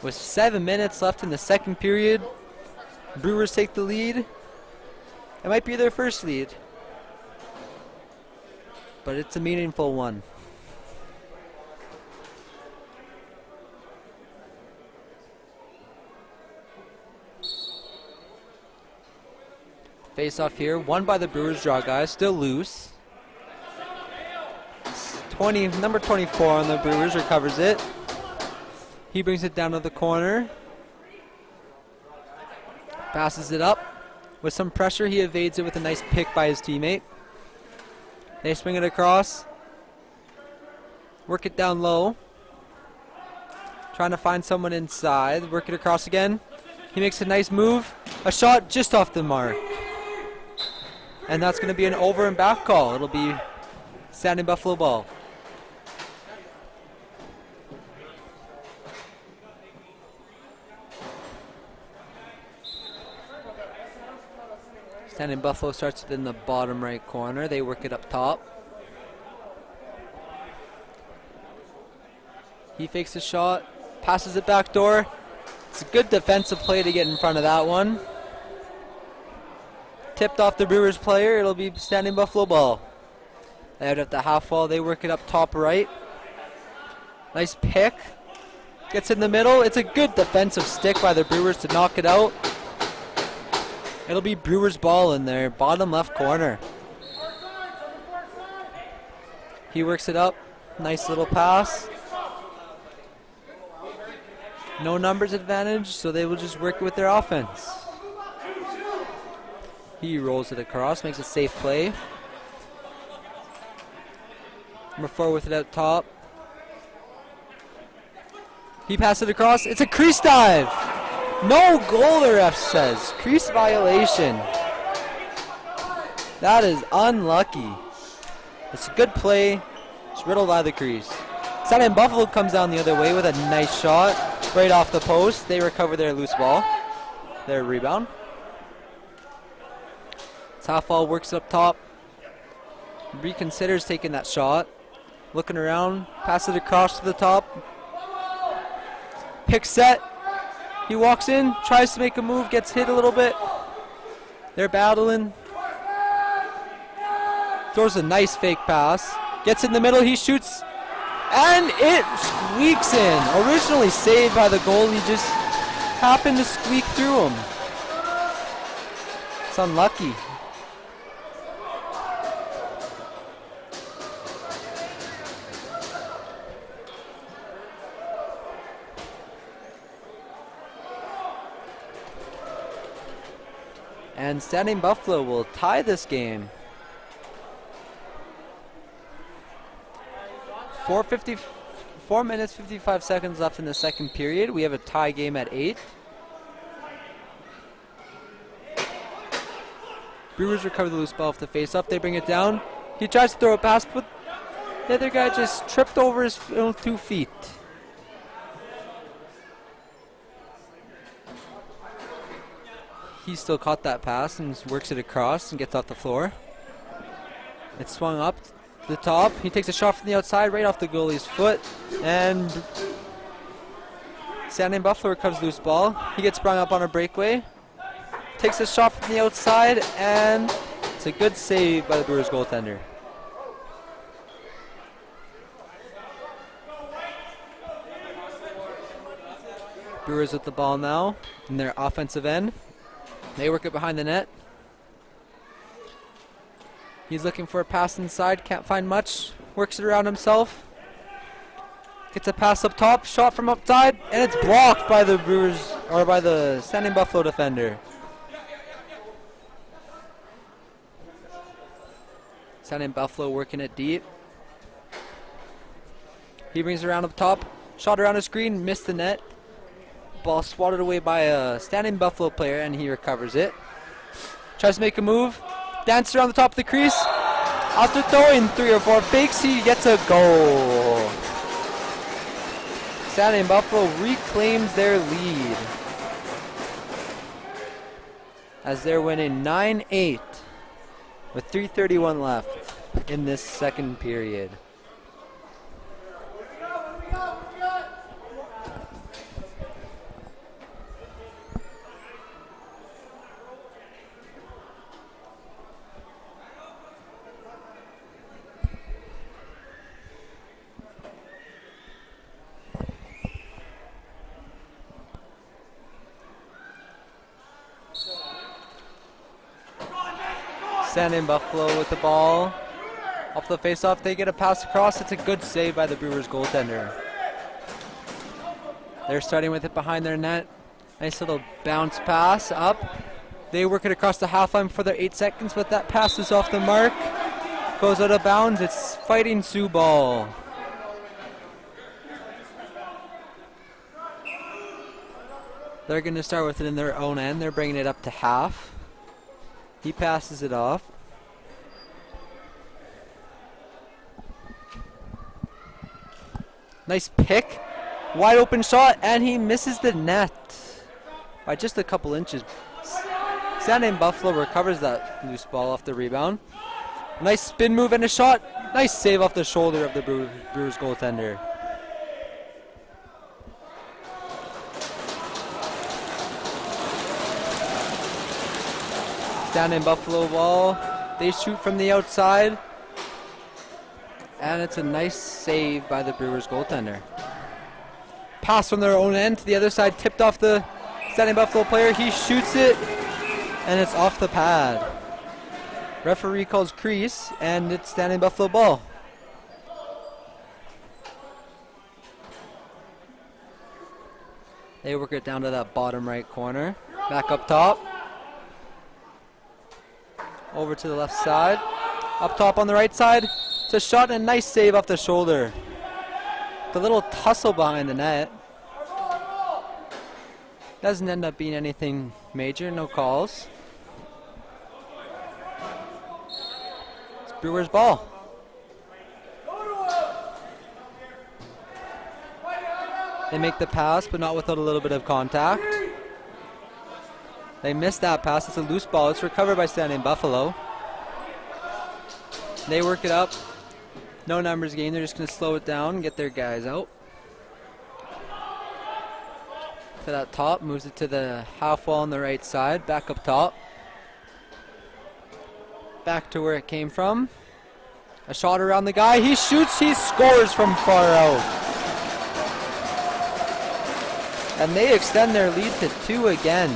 With 7 minutes left in the second period, Brewers take the lead. It might be their first lead, but it's a meaningful one. Face off here, won by the Brewers draw guys, still loose. Number 24 on the Brewers recovers it. He brings it down to the corner. Passes it up. With some pressure, he evades it with a nice pick by his teammate. They swing it across. Work it down low. Trying to find someone inside. Work it across again. He makes a nice move. A shot just off the mark. And that's going to be an over and back call. It'll be Standing Buffalo ball. Standing Buffalo starts it in the bottom right corner. They work it up top. He fakes a shot, passes it back door. It's a good defensive play to get in front of that one. Tipped off the Brewers player. It'll be Standing Buffalo ball. Out at the half wall, they work it up top right. Nice pick. Gets in the middle. It's a good defensive stick by the Brewers to knock it out. It'll be Brewers ball in their bottom left corner. He works it up. Nice little pass. No numbers advantage, so they will just work with their offense. He rolls it across, makes a safe play. Number 4 with it out top. He passes it across. It's a crease dive. No goal, the ref says. Crease violation. That is unlucky. It's a good play. It's riddled by the crease. Saskatchewan Buffalo comes down the other way with a nice shot right off the post. They recover their loose ball. Their rebound. Tafel works up top. Reconsiders taking that shot. Looking around. Passes it across to the top. Pick set. He walks in. Tries to make a move. Gets hit a little bit. They're battling. Throws a nice fake pass. Gets in the middle. He shoots. And it squeaks in. Originally saved by the goalie. Just happened to squeak through him. It's unlucky. And Saskatchewan Buffalo will tie this game. 4 minutes, 55 seconds left in the second period. We have a tie game at 8. Brewers recover the loose ball off the face-off. They bring it down. He tries to throw a pass, but the other guy just tripped over his own 2 feet. He still caught that pass and works it across and gets off the floor. It's swung up to the top. He takes a shot from the outside right off the goalie's foot. And Saskatchewan Buffalo recovers loose ball. He gets sprung up on a breakaway. Takes a shot from the outside, and it's a good save by the Brewers goaltender. Brewers with the ball now in their offensive end. They work it behind the net. He's looking for a pass inside, can't find much. Works it around himself. Gets a pass up top, shot from upside, and it's blocked by the Brewers, or by the Saskatchewan Buffalo defender. Saskatchewan Buffalo working it deep. He brings it around up top, shot around the screen, missed the net. Ball swatted away by a Saskatchewan Buffalo player, and he recovers it. Tries to make a move. Dances around the top of the crease. After throwing 3 or 4 fakes, he gets a goal. Saskatchewan Buffalo reclaims their lead as they're winning 9-8 with 3:31 left in this second period. Saskatchewan Buffalo with the ball. Off the face-off, they get a pass across. It's a good save by the Brewers goaltender. They're starting with it behind their net. Nice little bounce pass up. They work it across the half line for their 8 seconds, but that pass is off the mark. Goes out of bounds. It's Fighting Sioux ball. They're going to start with it in their own end. They're bringing it up to half. He passes it off. Nice pick. Wide open shot, and he misses the net by just a couple inches. Saskatchewan Buffalo recovers that loose ball off the rebound. Nice spin move and a shot. Nice save off the shoulder of the Brewers goaltender. Saskatchewan Buffalo ball. They shoot from the outside. And it's a nice save by the Brewers goaltender. Pass from their own end to the other side, tipped off the Standing Buffalo player. He shoots it, and it's off the pad. Referee calls crease, and it's Standing Buffalo ball. They work it down to that bottom right corner. Back up top. Over to the left side. Up top on the right side. It's a shot and a nice save off the shoulder. The little tussle behind the net. Doesn't end up being anything major, no calls. It's Brewers ball. They make the pass, but not without a little bit of contact. They missed that pass. It's a loose ball. It's recovered by Standing Buffalo. They work it up. No numbers game. They're just going to slow it down and get their guys out. To that top. Moves it to the half wall on the right side. Back up top. Back to where it came from. A shot around the guy. He shoots. He scores from far out. And they extend their lead to 2 again.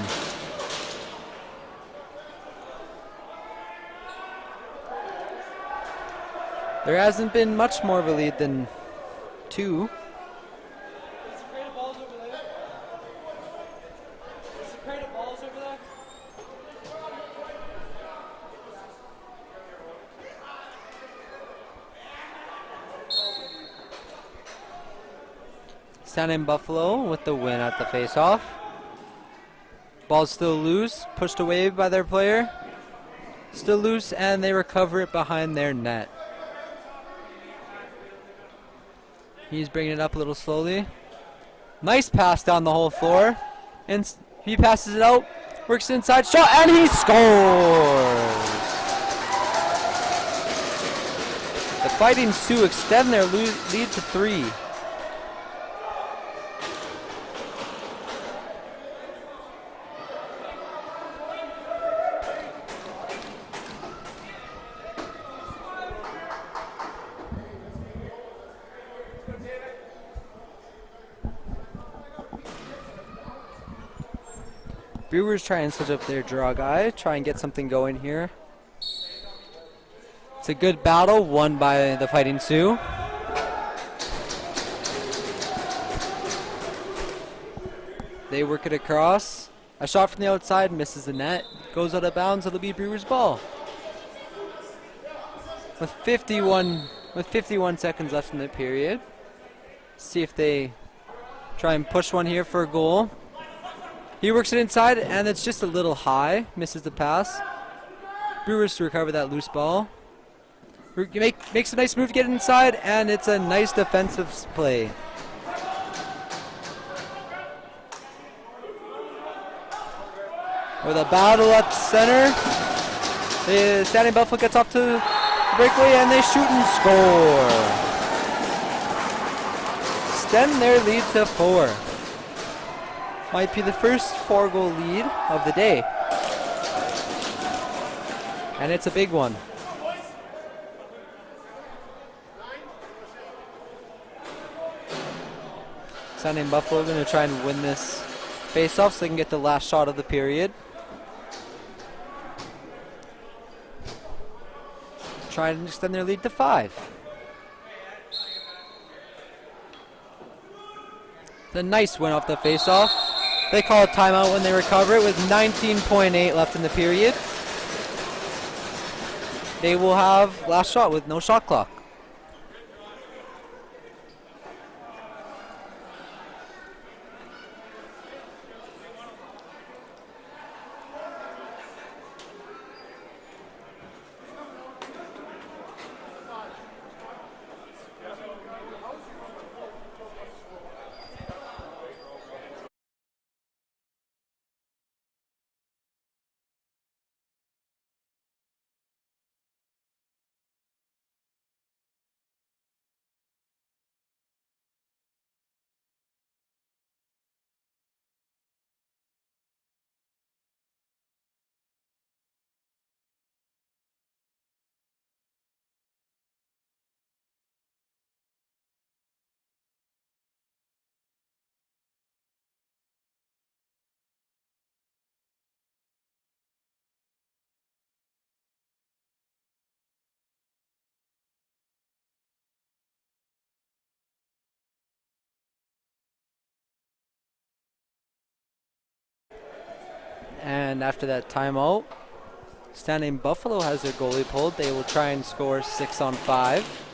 There hasn't been much more of a lead than 2. Standing Buffalo with the win at the face-off. Ball's still loose, pushed away by their player. Still loose, and they recover it behind their net. He's bringing it up a little slowly. Nice pass down the whole floor. And he passes it out, works inside, shot, and he scores! The Fighting Sioux extend their lead to 3. Brewers try and switch up their draw guy, try and get something going here. It's a good battle won by the Fighting Sioux. They work it across. A shot from the outside misses the net, goes out of bounds. It'll be Brewers ball. With 51 seconds left in the period. See if they try and push one here for a goal. He works it inside, and it's just a little high. Misses the pass. Brewers to recover that loose ball. Makes a nice move to get it inside, and it's a nice defensive play. With a battle up center. The Standing Buffalo gets off to the breakaway, and they shoot and score. Extend their lead to 4. Might be the first 4-goal lead of the day. And it's a big one. Standing Buffalo going to try and win this face-off so they can get the last shot of the period. Try and extend their lead to 5. The nice win off the face-off. They call a timeout when they recover it with 19.8 left in the period. They will have last shot with no shot clock. And after that timeout, Standing Buffalo has their goalie pulled. They will try and score 6 on 5.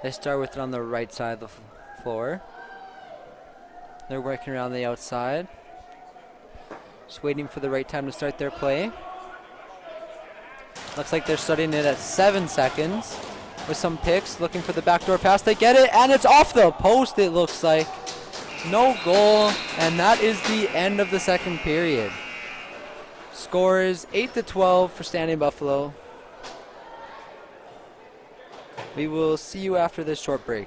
They start with it on the right side of the floor. They're working around the outside. Just waiting for the right time to start their play. Looks like they're starting it at 7 seconds with some picks, looking for the backdoor pass. They get it, and it's off the post, it looks like. No goal, and that is the end of the second period. Score is 8-12 for Standing Buffalo. We will see you after this short break.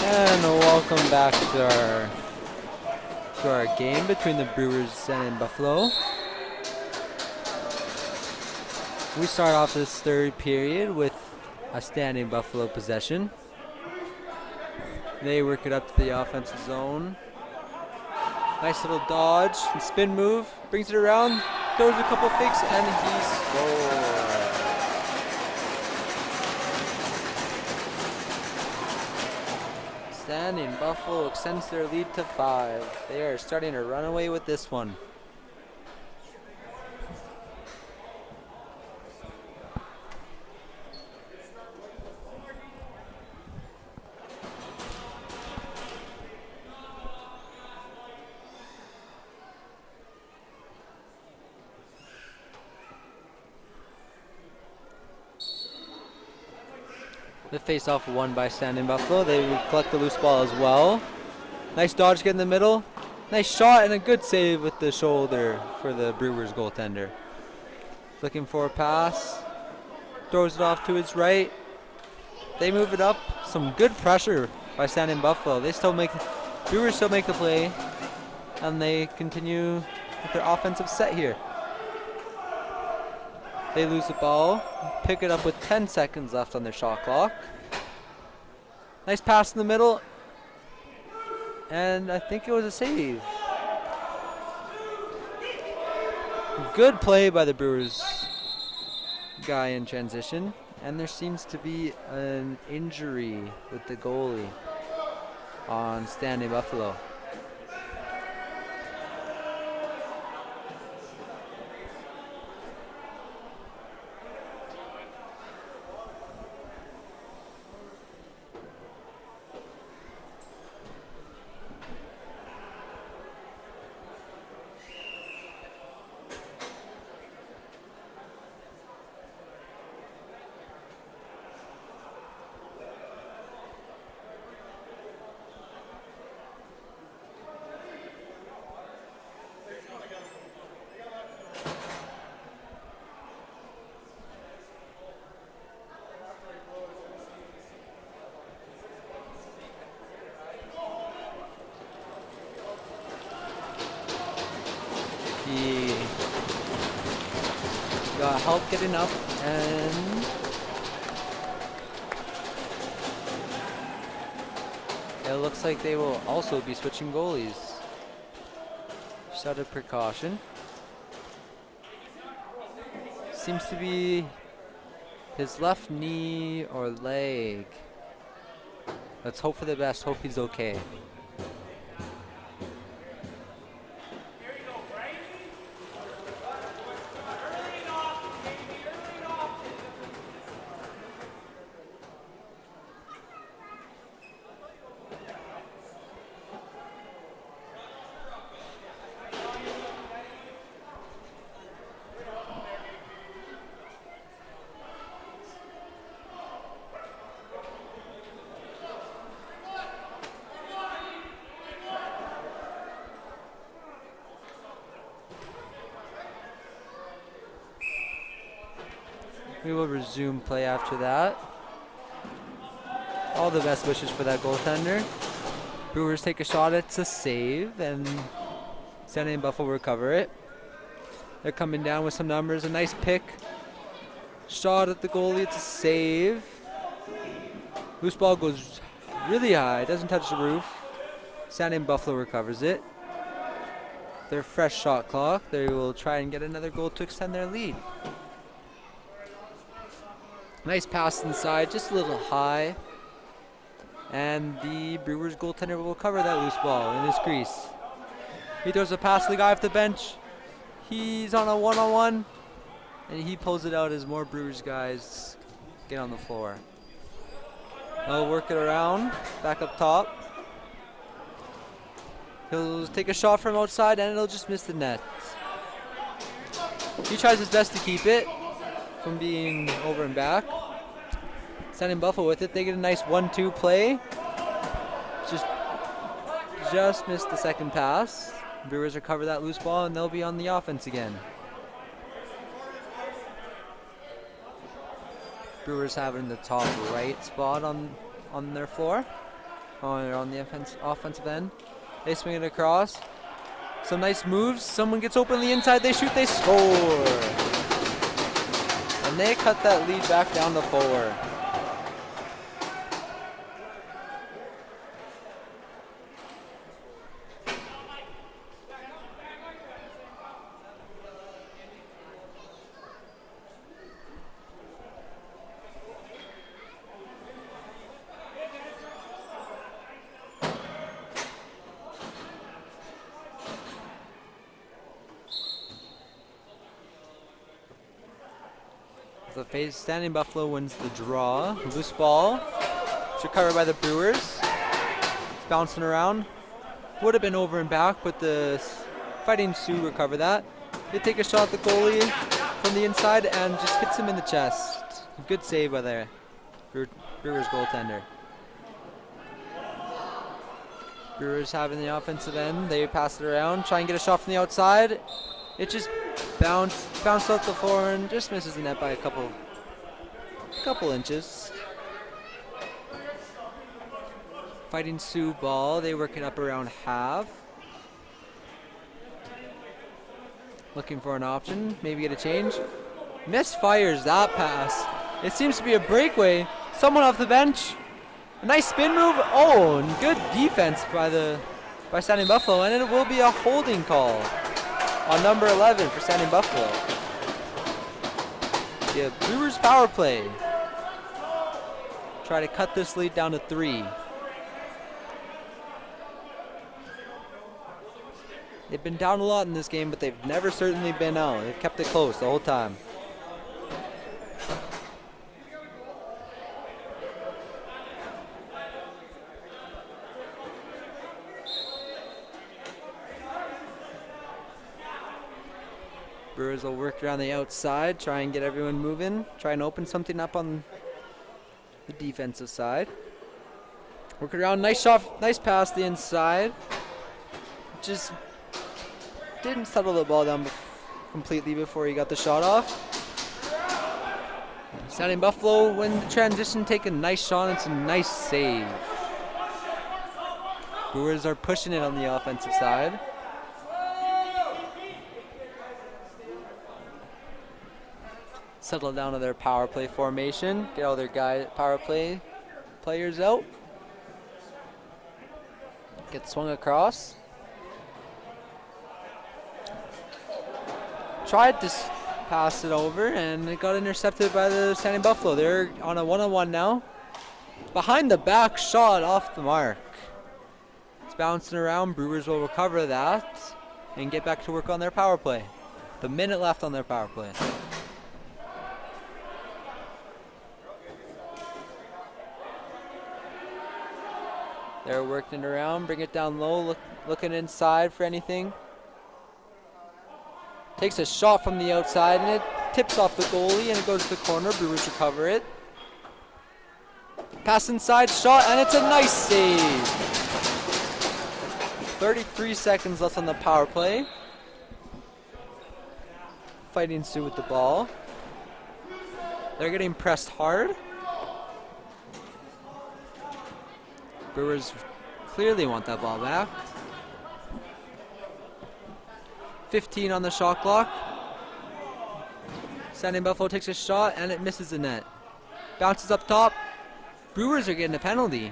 And welcome back to our game between the Brewers and Buffalo. We start off this third period with a standing Buffalo possession. They work it up to the offensive zone. Nice little dodge and spin move. Brings it around, throws a couple fakes, and he scores. Standing Buffalo extends their lead to 5. They are starting to run away with this one. The face-off won by standing Buffalo. They collect the loose ball as well. Nice dodge, get in the middle. Nice shot and a good save with the shoulder for the Brewers goaltender. Looking for a pass. Throws it off to his right. They move it up. Some good pressure by standing Buffalo. Brewers still make the play, and they continue with their offensive set here. They lose the ball, pick it up with 10 seconds left on their shot clock. Nice pass in the middle, and I think it was a save. Good play by the Brewers guy in transition, and there seems to be an injury with the goalie on standing Buffalo. He got help getting up, and it looks like they will also be switching goalies. Just out of precaution. Seems to be his left knee or leg. Let's hope for the best, hope he's okay. We will resume play after that. All the best wishes for that goaltender. Brewers take a shot, it's a save, and standing Buffalo will recover it. They're coming down with some numbers, a nice pick. Shot at the goalie, it's a save. Loose ball goes really high, doesn't touch the roof. Standing Buffalo recovers it. Their fresh shot clock, they will try and get another goal to extend their lead. Nice pass inside, just a little high. And the Brewers goaltender will cover that loose ball in his crease. He throws a pass to the guy off the bench. He's on a one-on-one, and he pulls it out as more Brewers guys get on the floor. He'll work it around, back up top. He'll take a shot from outside, and it'll just miss the net. He tries his best to keep it from being over and back. Standing Buffalo with it. They get a nice 1-2 play. Just missed the second pass. Brewers recover that loose ball, and they'll be on the offense again. Brewers having the top right spot on their floor. on the offensive end. They swing it across. Some nice moves. Someone gets open on the inside. They shoot. They score. And they cut that lead back down to 4. The Standing Buffalo wins the draw. Loose ball. It's recovered by the Brewers. It's bouncing around. Would have been over and back, but the Fighting Sioux recover that. They take a shot at the goalie from the inside and just hits him in the chest. Good save by the Brewers goaltender. Brewers having the offensive end. They pass it around, try and get a shot from the outside. It just bounced out the floor and just misses the net by a couple inches. Fighting Sioux ball. They work it up around half. Looking for an option. Maybe get a change. Misfires that pass. It seems to be a breakaway. Someone off the bench. A nice spin move. Oh, and good defense by Standing Buffalo, and it will be a holding call on number 11 for Standing Buffalo. The Brewers power play. Try to cut this lead down to 3. They've been down a lot in this game, but they've never certainly been out. They've kept it close the whole time. Brewers will work around the outside, try and get everyone moving, try and open something up on the defensive side. Work around, nice shot, nice pass the inside. Just didn't settle the ball down completely before he got the shot off. Standing Buffalo, when the transition, take a nice shot. It's a nice save. Brewers are pushing it on the offensive side. Settle down to their power play formation. Get all their power play players out. Get swung across. Tried to pass it over, and it got intercepted by the Standing Buffalo. They're on a 1-on-1 now. Behind the back shot off the mark. It's bouncing around. Brewers will recover that and get back to work on their power play. The minute left on their power play. They're working it around, bring it down low, looking inside for anything. Takes a shot from the outside, and it tips off the goalie, and it goes to the corner. Brewers recover it. Pass inside, shot, and it's a nice save. 33 seconds left on the power play. Fighting Sioux with the ball. They're getting pressed hard. Brewers clearly want that ball back. 15 on the shot clock. Standing Buffalo takes a shot and it misses the net. Bounces up top. Brewers are getting a penalty.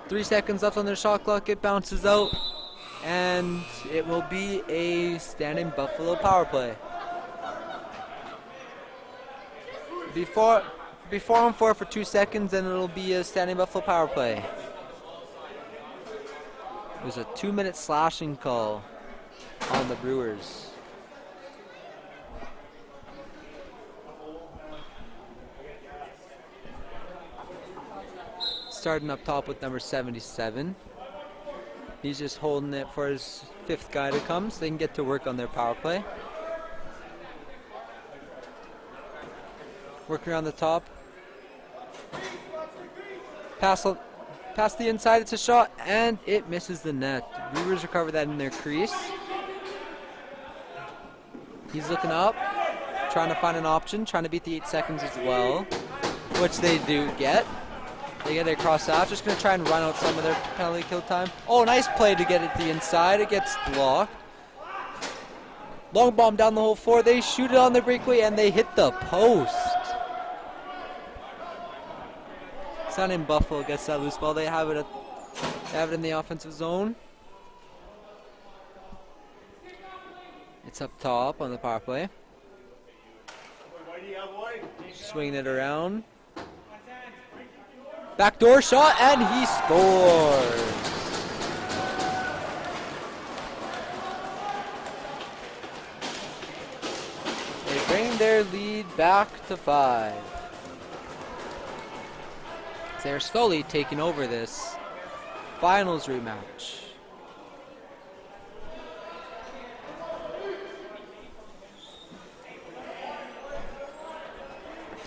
3 seconds left on their shot clock. It bounces out. And it will be a Standing Buffalo power play. Be 4-on-4 for 2 seconds, and it'll be a Standing Buffalo power play. It was a 2-minute slashing call on the Brewers. Starting up top with number 77. He's just holding it for his 5th guy to come so they can get to work on their power play. Working around the top. Pass the inside, it's a shot, and it misses the net. Brewers recover that in their crease. He's looking up, trying to find an option, trying to beat the 8 seconds as well, which they do get. They get it across half. Just going to try and run out some of their penalty kill time. Oh, nice play to get it to the inside. It gets blocked. Long bomb down the whole floor. They shoot it on the breakaway and they hit the post. Sound in Buffalo gets that loose ball. They have it in the offensive zone. It's up top on the power play. Swinging it around. Backdoor shot, and he scores. They bring their lead back to 5. They're slowly taking over this finals rematch.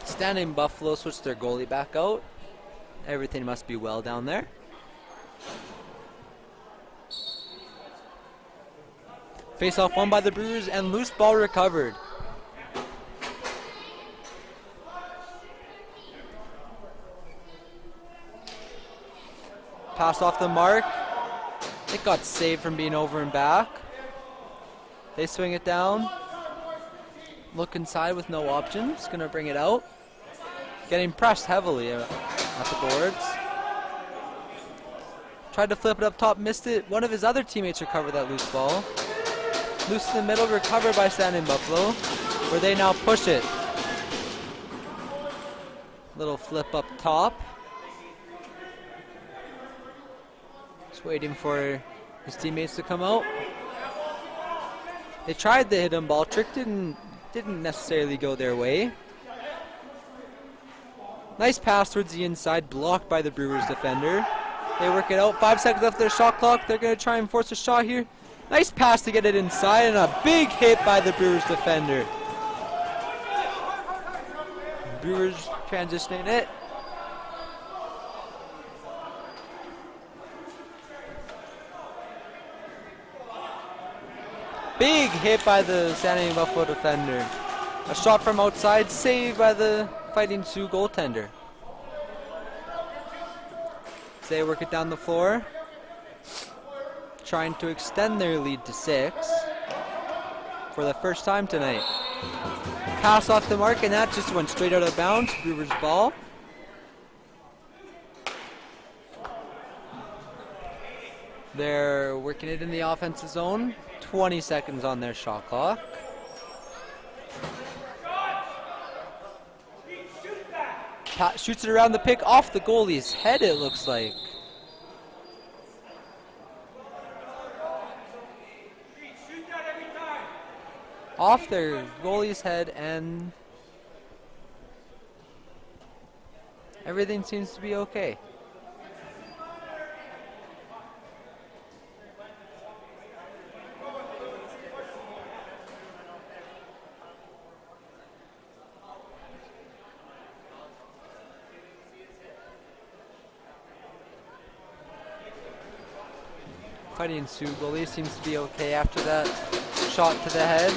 Standing Buffalo switched their goalie back out. Everything must be well down there. Face off won by the Brewers and loose ball recovered. Pass off the mark. It got saved from being over and back. They swing it down. Look inside with no options. Gonna bring it out. Getting pressed heavily at the boards. Tried to flip it up top, missed it. One of his other teammates recovered that loose ball. Loose in the middle, recovered by Standing Buffalo, where they now push it. Little flip up top. Just waiting for his teammates to come out. They tried the hidden ball trick, didn't necessarily go their way. Nice pass towards the inside, blocked by the Brewers defender. They work it out. 5 seconds left their shot clock. They're going to try and force a shot here. Nice pass to get it inside, and a big hit by the Brewers defender. Brewers transitioning it. Big hit by the Standing Buffalo defender. A shot from outside, saved by the Fighting Sioux goaltender. So they work it down the floor, trying to extend their lead to 6 for the first time tonight. Pass off the mark, and that just went straight out of bounds. Brewers ball. They're working it in the offensive zone. 20 seconds on their shot clock. Shoots it around the pick, off the goalie's head, it looks like. Off their goalie's head, and everything seems to be okay. Fighting Sioux goalie seems to be okay after that shot to the head.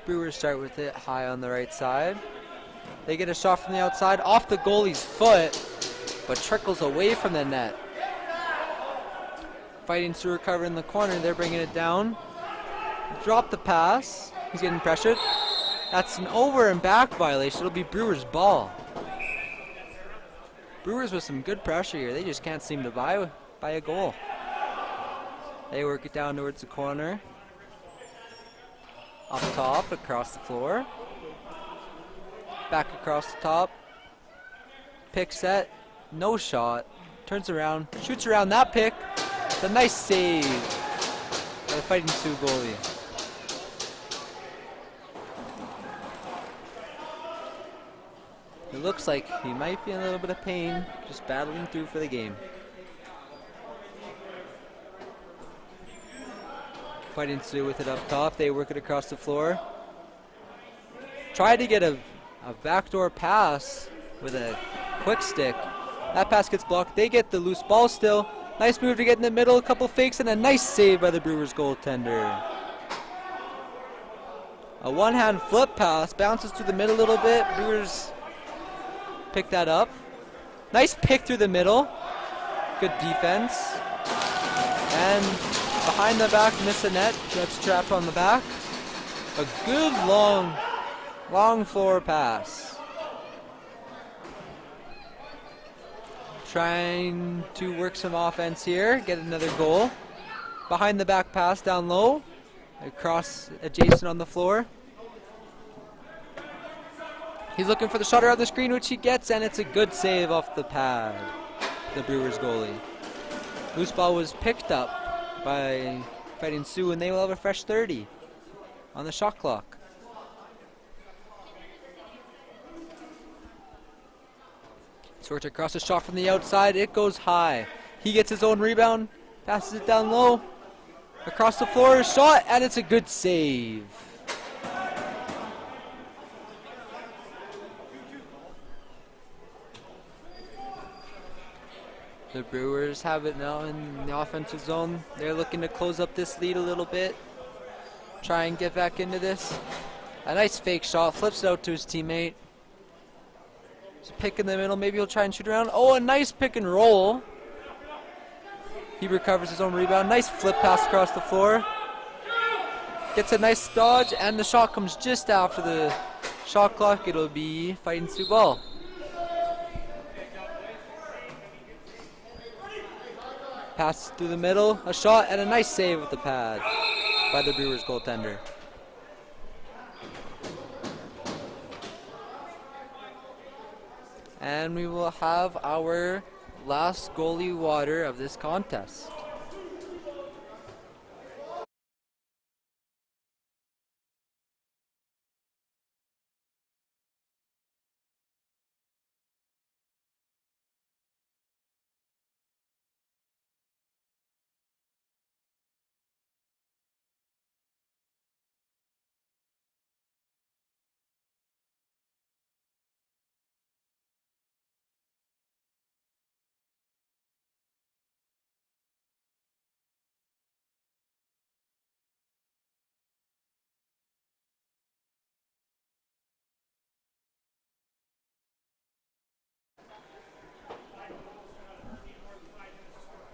Brewers start with it high on the right side. They get a shot from the outside, off the goalie's foot, but trickles away from the net. Fighting Sioux recover in the corner, they're bringing it down. Drop the pass, he's getting pressured. That's an over and back violation. It'll be Brewers ball. Brewers with some good pressure here. They just can't seem to buy a goal. They work it down towards the corner. Up top, across the floor. Back across the top. Pick set. No shot. Turns around. Shoots around that pick. It's a nice save by the Fighting Sioux goalie. It looks like he might be in a little bit of pain, just battling through for the game. Fighting Sioux with it up top. They work it across the floor. Try to get a backdoor pass with a quick stick. That pass gets blocked. They get the loose ball still. Nice move to get in the middle, a couple fakes, and a nice save by the Brewers goaltender. A one-hand flip pass, bounces through the middle a little bit. Brewers pick that up. Nice pick through the middle. Good defense. And behind the back, miss the net. Gets trapped on the back. A good long floor pass. Trying to work some offense here, get another goal. Behind the back pass down low. Across adjacent on the floor. He's looking for the shot around the screen, which he gets, and it's a good save off the pad. The Brewers goalie. Loose ball was picked up by Fighting Sioux, and they will have a fresh 30 on the shot clock. It's worked across the shot from the outside. It goes high. He gets his own rebound, passes it down low. Across the floor, shot, and it's a good save. The Brewers have it now in the offensive zone. They're looking to close up this lead a little bit. Try and get back into this. A nice fake shot, flips it out to his teammate. He's pick in the middle, maybe he'll try and shoot around. Oh, a nice pick and roll. He recovers his own rebound. Nice flip pass across the floor. Gets a nice dodge, and the shot comes just after the shot clock. It'll be Fighting Sioux ball. Pass through the middle, a shot, and a nice save with the pad by the Brewers goaltender. And we will have our last goalie water of this contest.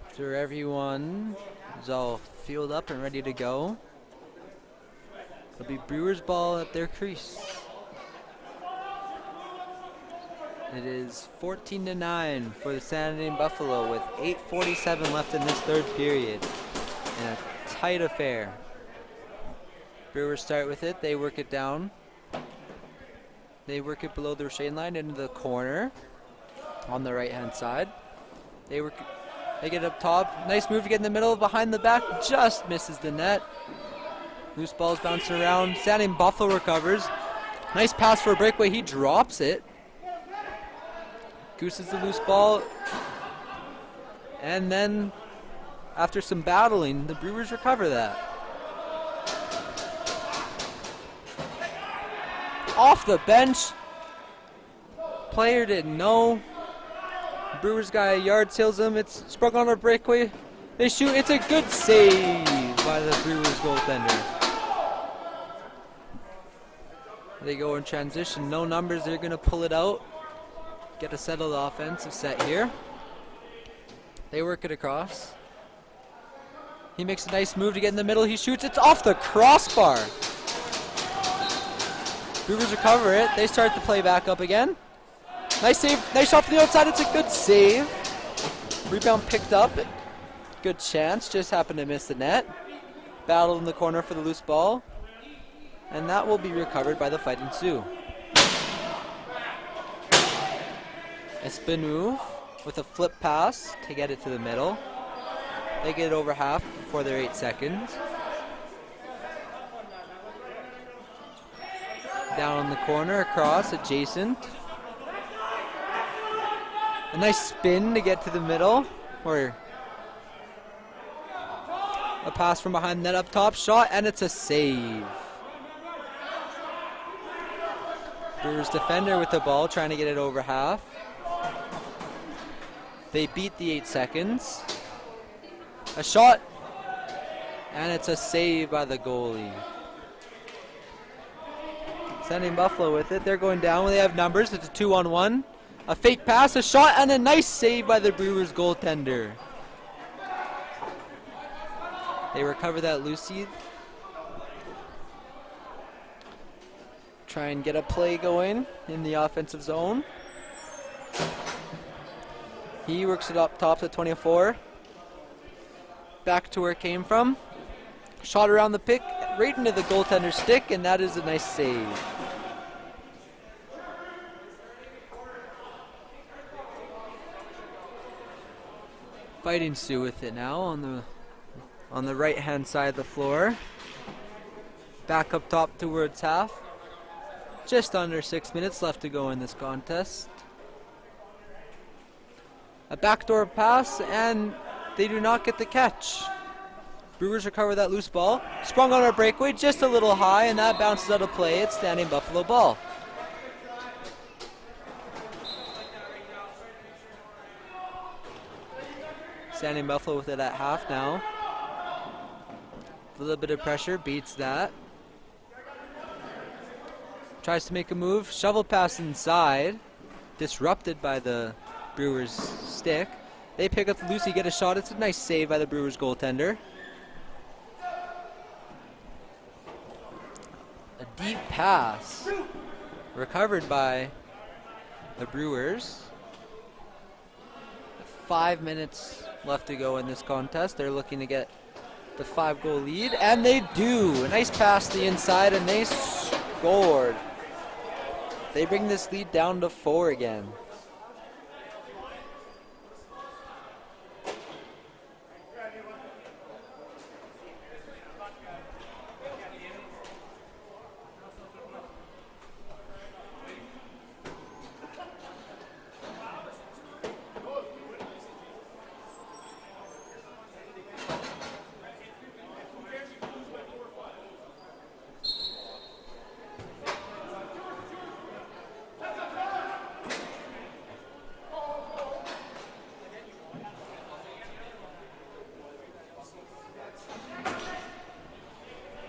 After everyone is all fueled up and ready to go, it'll be Brewers ball at their crease. It is 14-9 for the San Jose Buffalo with 8:47 left in this third period. In a tight affair. Brewers start with it. They work it down. They work it below the shade line into the corner on the right-hand side. They get up top. Nice move to get in the middle. Behind the back. Just misses the net. Loose ball's bouncing around. San Jose Buffalo recovers. Nice pass for a breakaway. He drops it. Gooses the loose ball. And then, after some battling, the Brewers recover that. Off the bench. Player didn't know. Brewers guy yard sails him. It's sprung on a breakaway. They shoot. It's a good save by the Brewers goaltender. They go in transition. No numbers. They're going to pull it out. Get a settled offensive set here. They work it across. He makes a nice move to get in the middle. He shoots. It's off the crossbar. Brewers recover it. They start to play back up again. Nice save. Nice shot from the outside. It's a good save. Rebound picked up. Good chance. Just happened to miss the net. Battle in the corner for the loose ball. And that will be recovered by the Fighting Sioux. A spin move with a flip pass to get it to the middle. They get it over half before their 8 seconds. Down in the corner, across, adjacent. A nice spin to get to the middle. Or a pass from behind net up top, shot, and it's a save. Brewers defender with the ball, trying to get it over half. They beat the 8 seconds. A shot, and it's a save by the goalie. Sending Buffalo with it. They're going down. They have numbers. It's a 2-on-1. A fake pass, a shot, and a nice save by the Brewers goaltender. They recover that loose-seed. Try and get a play going in the offensive zone. He works it up top to 24. Back to where it came from. Shot around the pick, right into the goaltender's stick, and that is a nice save. Fighting Sioux with it now on the right-hand side of the floor. Back up top towards half. Just under 6 minutes left to go in this contest. A backdoor pass, and they do not get the catch. Brewers recover that loose ball. Sprung on our breakaway just a little high, and that bounces out of play. It's standing Buffalo ball. Standing Buffalo with it at half now. A little bit of pressure, beats that. Tries to make a move, shovel pass inside. Disrupted by the Brewers stick. They pick up the loose, get a shot. It's a nice save by the Brewers goaltender. A deep pass. Recovered by the Brewers. 5 minutes left to go in this contest. They're looking to get the 5-goal lead, and they do. A nice pass to the inside, and they scored. They bring this lead down to 4 again.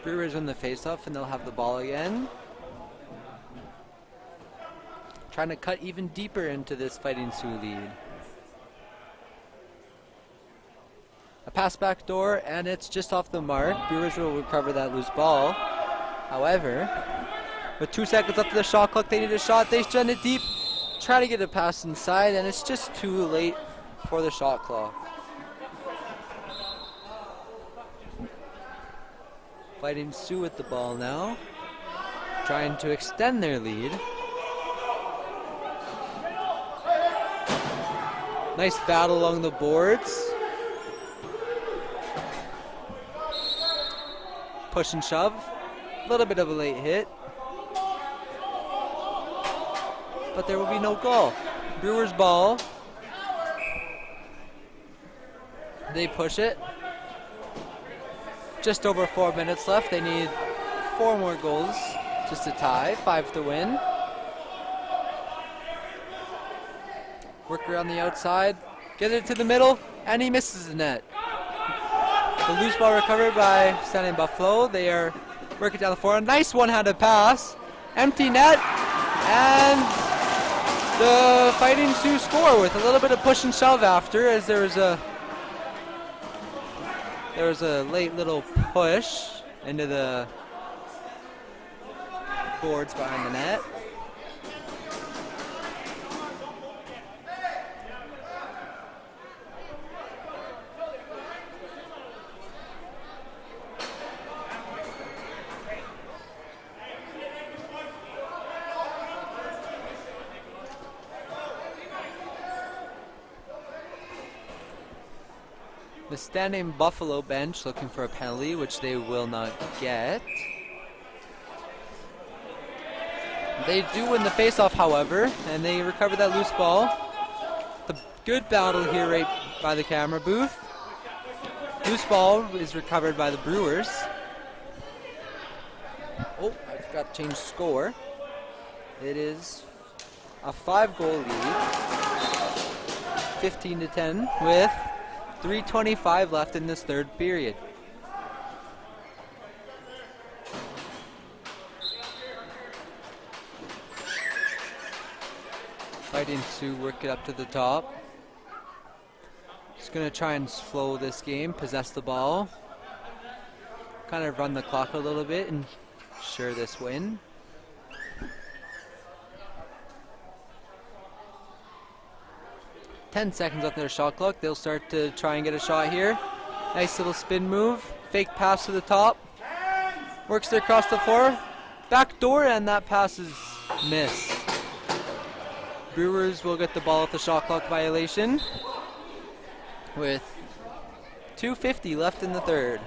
Brewers win the faceoff, and they'll have the ball again. Trying to cut even deeper into this Fighting Sioux lead. A pass back door, and it's just off the mark. Brewers will recover that loose ball. However, with 2 seconds left of the shot clock, they need a shot. They send it deep, try to get a pass inside, and it's just too late for the shot clock. Fighting Sioux with the ball now, trying to extend their lead. Nice battle along the boards. Push and shove. A little bit of a late hit. But there will be no goal. Brewers ball. They push it. Just over 4 minutes left. They need 4 more goals just to tie, 5 to win. Work around the outside, get it to the middle, and he misses the net. The loose ball recovered by Standing Buffalo. They are working down the floor. A nice one-handed pass, empty net, and the Fighting Sioux score with a little bit of push and shove after, as there was a late little push into the boards behind the net. The Standing Buffalo bench looking for a penalty, which they will not get. They do win the faceoff, however, and they recover that loose ball. The good battle here right by the camera booth. Loose ball is recovered by the Brewers. Oh, I forgot to change the score. It is a 5-goal lead, 15-10, with 3:25 left in this third period. Fighting Sioux work it up to the top. Just going to try and slow this game, possess the ball. Kind of run the clock a little bit and ensure this win. Ten seconds left in their shot clock. They'll start to try and get a shot here. Nice little spin move. Fake pass to the top. Works it across the floor. Back door, and that pass is missed. Brewers will get the ball at the shot clock violation with 2:50 left in the third.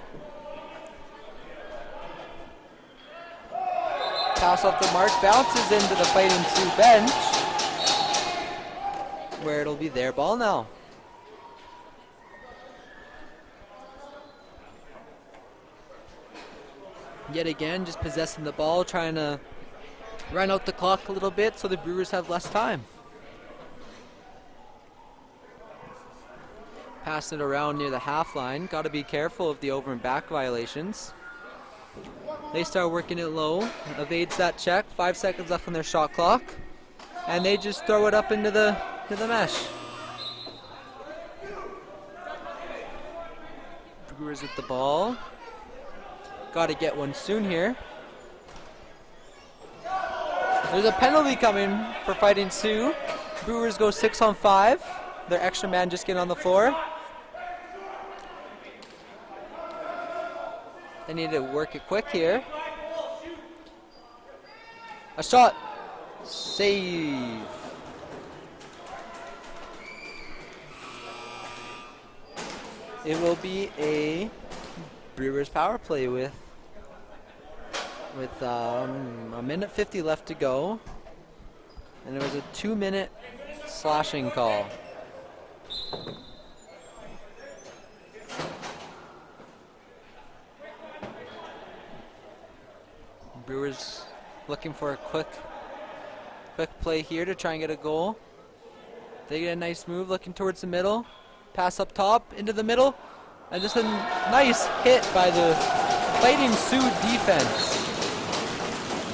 Pass off the mark, bounces into the Fighting Sioux bench, where it'll be their ball now. Yet again, just possessing the ball, trying to run out the clock a little bit so the Brewers have less time. Pass it around near the half line. Got to be careful of the over and back violations. They start working it low. Evades that check. 5 seconds left on their shot clock. And they just throw it up into the mesh. Brewers with the ball. Got to get one soon here. There's a penalty coming for Fighting Sioux. Brewers go 6-on-5. Their extra man just getting on the floor. They need to work it quick here. A shot. Save. It will be a Brewers power play with a minute 50 left to go. And it was a 2-minute slashing call. Brewers looking for a quick play here to try and get a goal. They get a nice move looking towards the middle. Pass up top into the middle. And just a nice hit by the Fighting Sioux defense.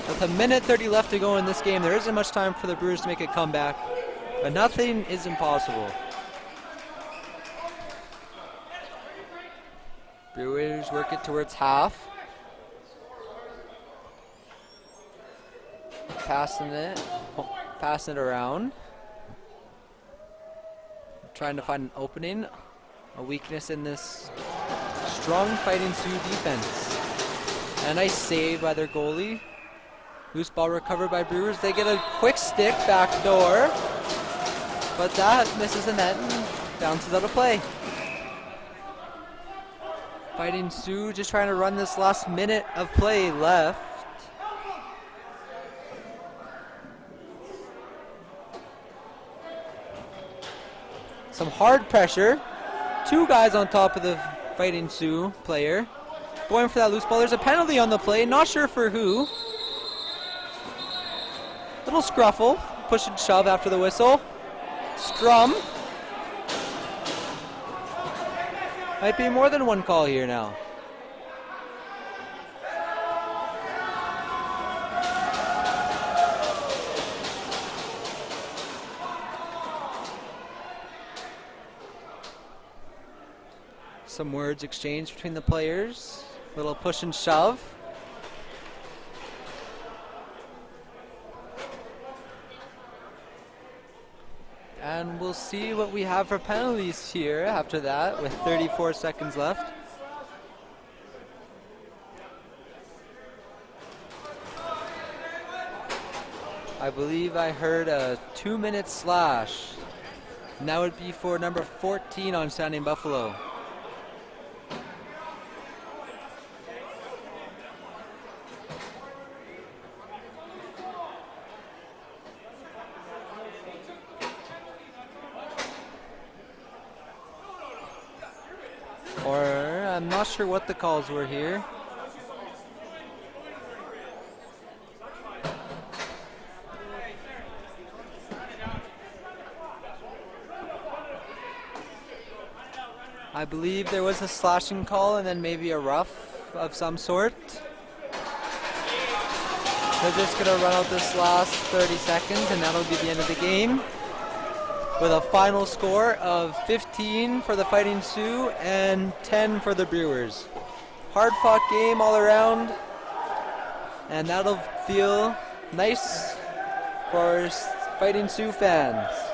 With a minute 30 left to go in this game, there isn't much time for the Brewers to make a comeback. But nothing is impossible. Brewers work it towards half. Passing it around. Trying to find an opening, a weakness in this strong Fighting Sioux defense. And a nice save by their goalie. Loose ball recovered by Brewers. They get a quick stick back door, but that misses the net and bounces out of play. Fighting Sioux just trying to run this last minute of play left. Some hard pressure. Two guys on top of the Fighting Sioux player. Going for that loose ball. There's a penalty on the play. Not sure for who. Little scruffle. Push and shove after the whistle. Scrum. Might be more than one call here now. Some words exchanged between the players. Little push and shove. And we'll see what we have for penalties here after that with 34 seconds left. I believe I heard a 2-minute slash. And that would be for number 14 on Standing Buffalo. I'm not sure what the calls were here. I believe there was a slashing call and then maybe a rough of some sort. They're just going to run out this last 30 seconds, and that'll be the end of the game, with a final score of 15 for the Fighting Sioux and 10 for the Brewers. Hard-fought game all around, and that'll feel nice for Fighting Sioux fans.